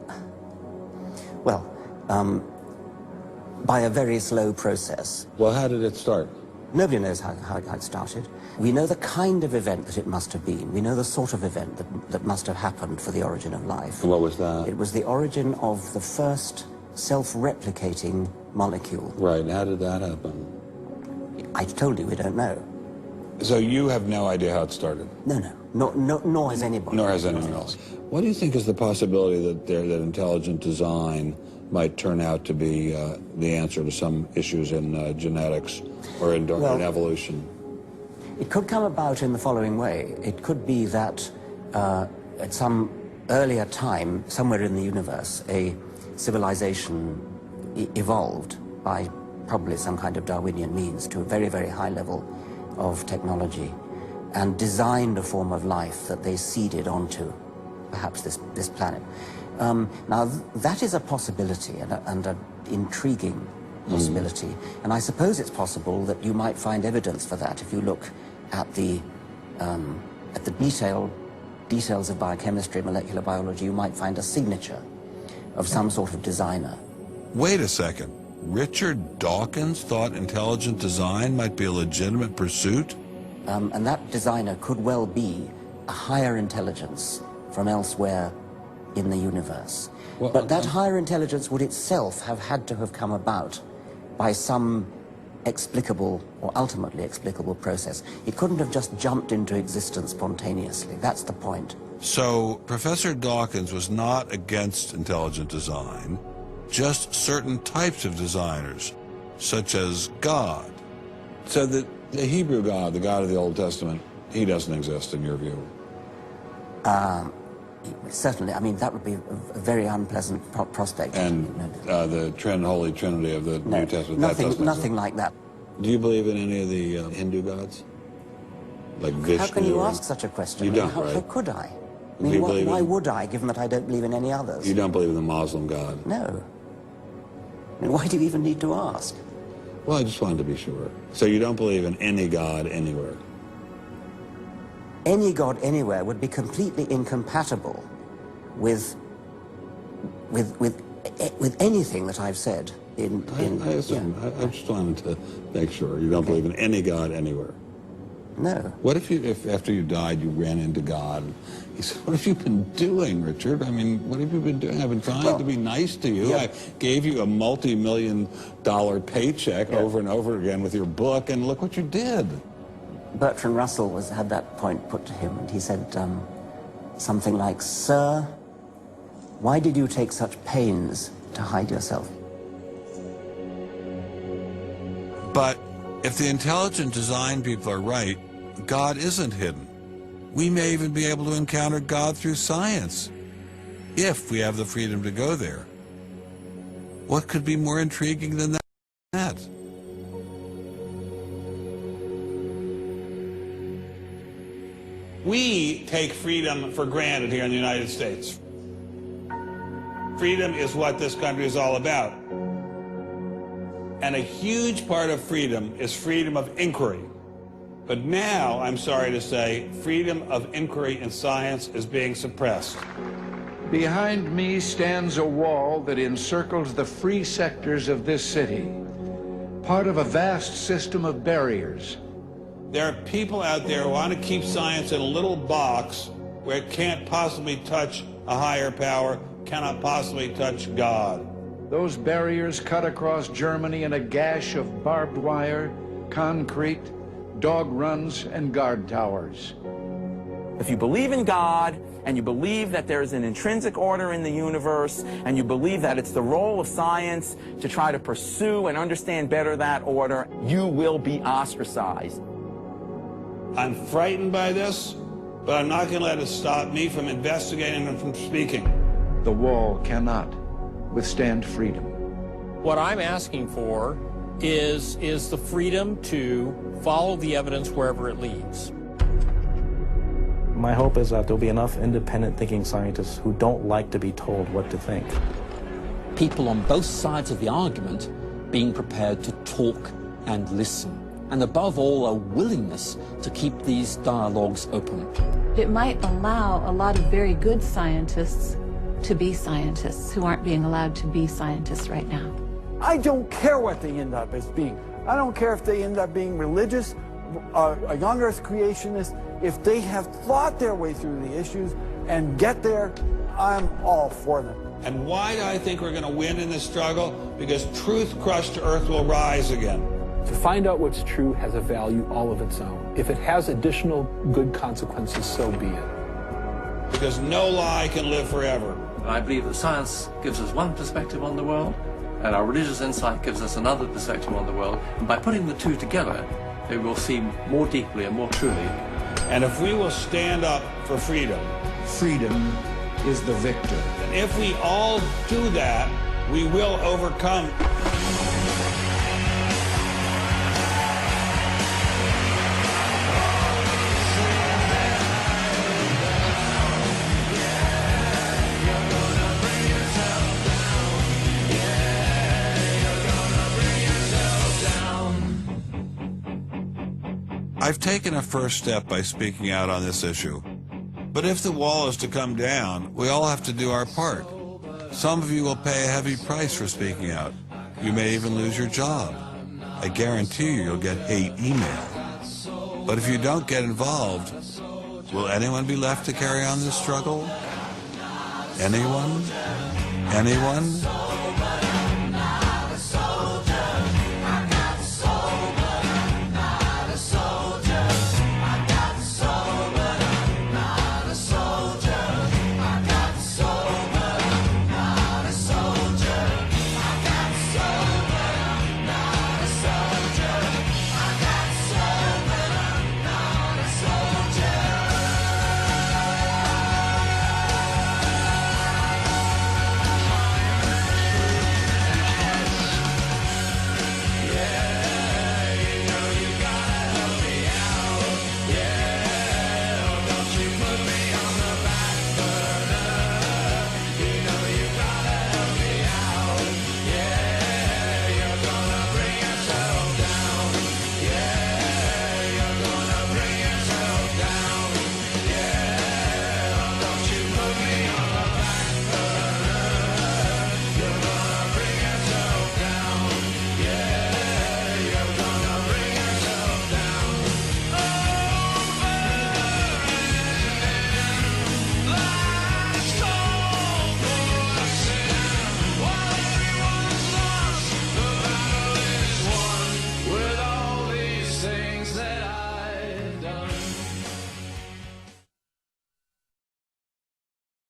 Well, by a very slow process. Well, how did it start? Nobody knows how it started. We know the kind of event that it must have been. We know the sort of event that must have happened for the origin of life. And what was that? It was the origin of the first self-replicating molecule. Right, and how did that happen? I told you we don't know. So you have no idea how it started? No, nor has anybody. Nor has anyone else. What do you think is the possibility that intelligent design might turn out to be the answer to some issues in genetics or in evolution? It could come about in the following way. It could be that at some earlier time, somewhere in the universe, a civilization evolved by probably some kind of Darwinian means to a very, very high level of technology and designed a form of life that they seeded onto perhaps this planet. Now, that is a possibility and an intriguing possibility. And I suppose it's possible that you might find evidence for that if you look at the details of biochemistry, molecular biology. You might find a signature of some sort of designer. Wait a second. Richard Dawkins thought intelligent design might be a legitimate pursuit? And that designer could well be a higher intelligence from elsewhere in the universe. Well, but that higher intelligence would itself have had to have come about by some explicable or ultimately explicable process. It couldn't have just jumped into existence spontaneously. That's the point. So Professor Dawkins was not against intelligent design, just certain types of designers, such as God. So the Hebrew God, the God of the Old Testament, he doesn't exist in your view? Certainly. I mean, that would be a very unpleasant prospect. And the Holy Trinity of the New Testament, nothing like that. Do you believe in any of the Hindu gods? Like Vishnu? How can you ask such a question? You don't, right? How could I? I mean, why would I, given that I don't believe in any others? You don't believe in the Muslim God? No. I mean, why do you even need to ask? Well, I just wanted to be sure. So you don't believe in any God anywhere? Any God anywhere would be completely incompatible with anything that I've said I assume. Yeah. I just wanted to make sure. You don't believe in any God anywhere? No. What if after you died you ran into God? He said, what have you been doing, Richard? I mean, what have you been doing? I've been trying to be nice to you. Yeah. I gave you a multi-million-dollar paycheck over and over again with your book, and look what you did. Bertrand Russell had that point put to him, and he said something like, "Sir, why did you take such pains to hide yourself?" But if the intelligent design people are right, God isn't hidden. We may even be able to encounter God through science, if we have the freedom to go there. What could be more intriguing than that? We take freedom for granted here in the United States. Freedom is what this country is all about. And a huge part of freedom is freedom of inquiry. But now, I'm sorry to say, freedom of inquiry in science is being suppressed. Behind me stands a wall that encircles the free sectors of this city, part of a vast system of barriers. There are people out there who want to keep science in a little box where it can't possibly touch a higher power, cannot possibly touch God. Those barriers cut across Germany in a gash of barbed wire, concrete, dog runs, and guard towers. If you believe in God, and you believe that there is an intrinsic order in the universe, and you believe that it's the role of science to try to pursue and understand better that order, you will be ostracized. I'm frightened by this, but I'm not going to let it stop me from investigating and from speaking. The wall cannot withstand freedom. What I'm asking for is the freedom to follow the evidence wherever it leads. My hope is that there'll be enough independent thinking scientists who don't like to be told what to think. People on both sides of the argument being prepared to talk and listen. And above all, a willingness to keep these dialogues open. It might allow a lot of very good scientists to be scientists who aren't being allowed to be scientists right now. I don't care what they end up as being. I don't care if they end up being religious, a young earth creationist. If they have thought their way through the issues and get there, I'm all for them. And why do I think we're going to win in this struggle? Because truth crushed to earth will rise again. To find out what's true has a value all of its own. If it has additional good consequences, so be it. Because no lie can live forever. I believe that science gives us one perspective on the world, and our religious insight gives us another perspective on the world. And by putting the two together, they will see more deeply and more truly. And if we will stand up for freedom, freedom is the victor. And if we all do that, we will overcome. I've taken a first step by speaking out on this issue. But if the wall is to come down, we all have to do our part. Some of you will pay a heavy price for speaking out. You may even lose your job. I guarantee you'll get hate email. But if you don't get involved, will anyone be left to carry on this struggle? Anyone? Anyone?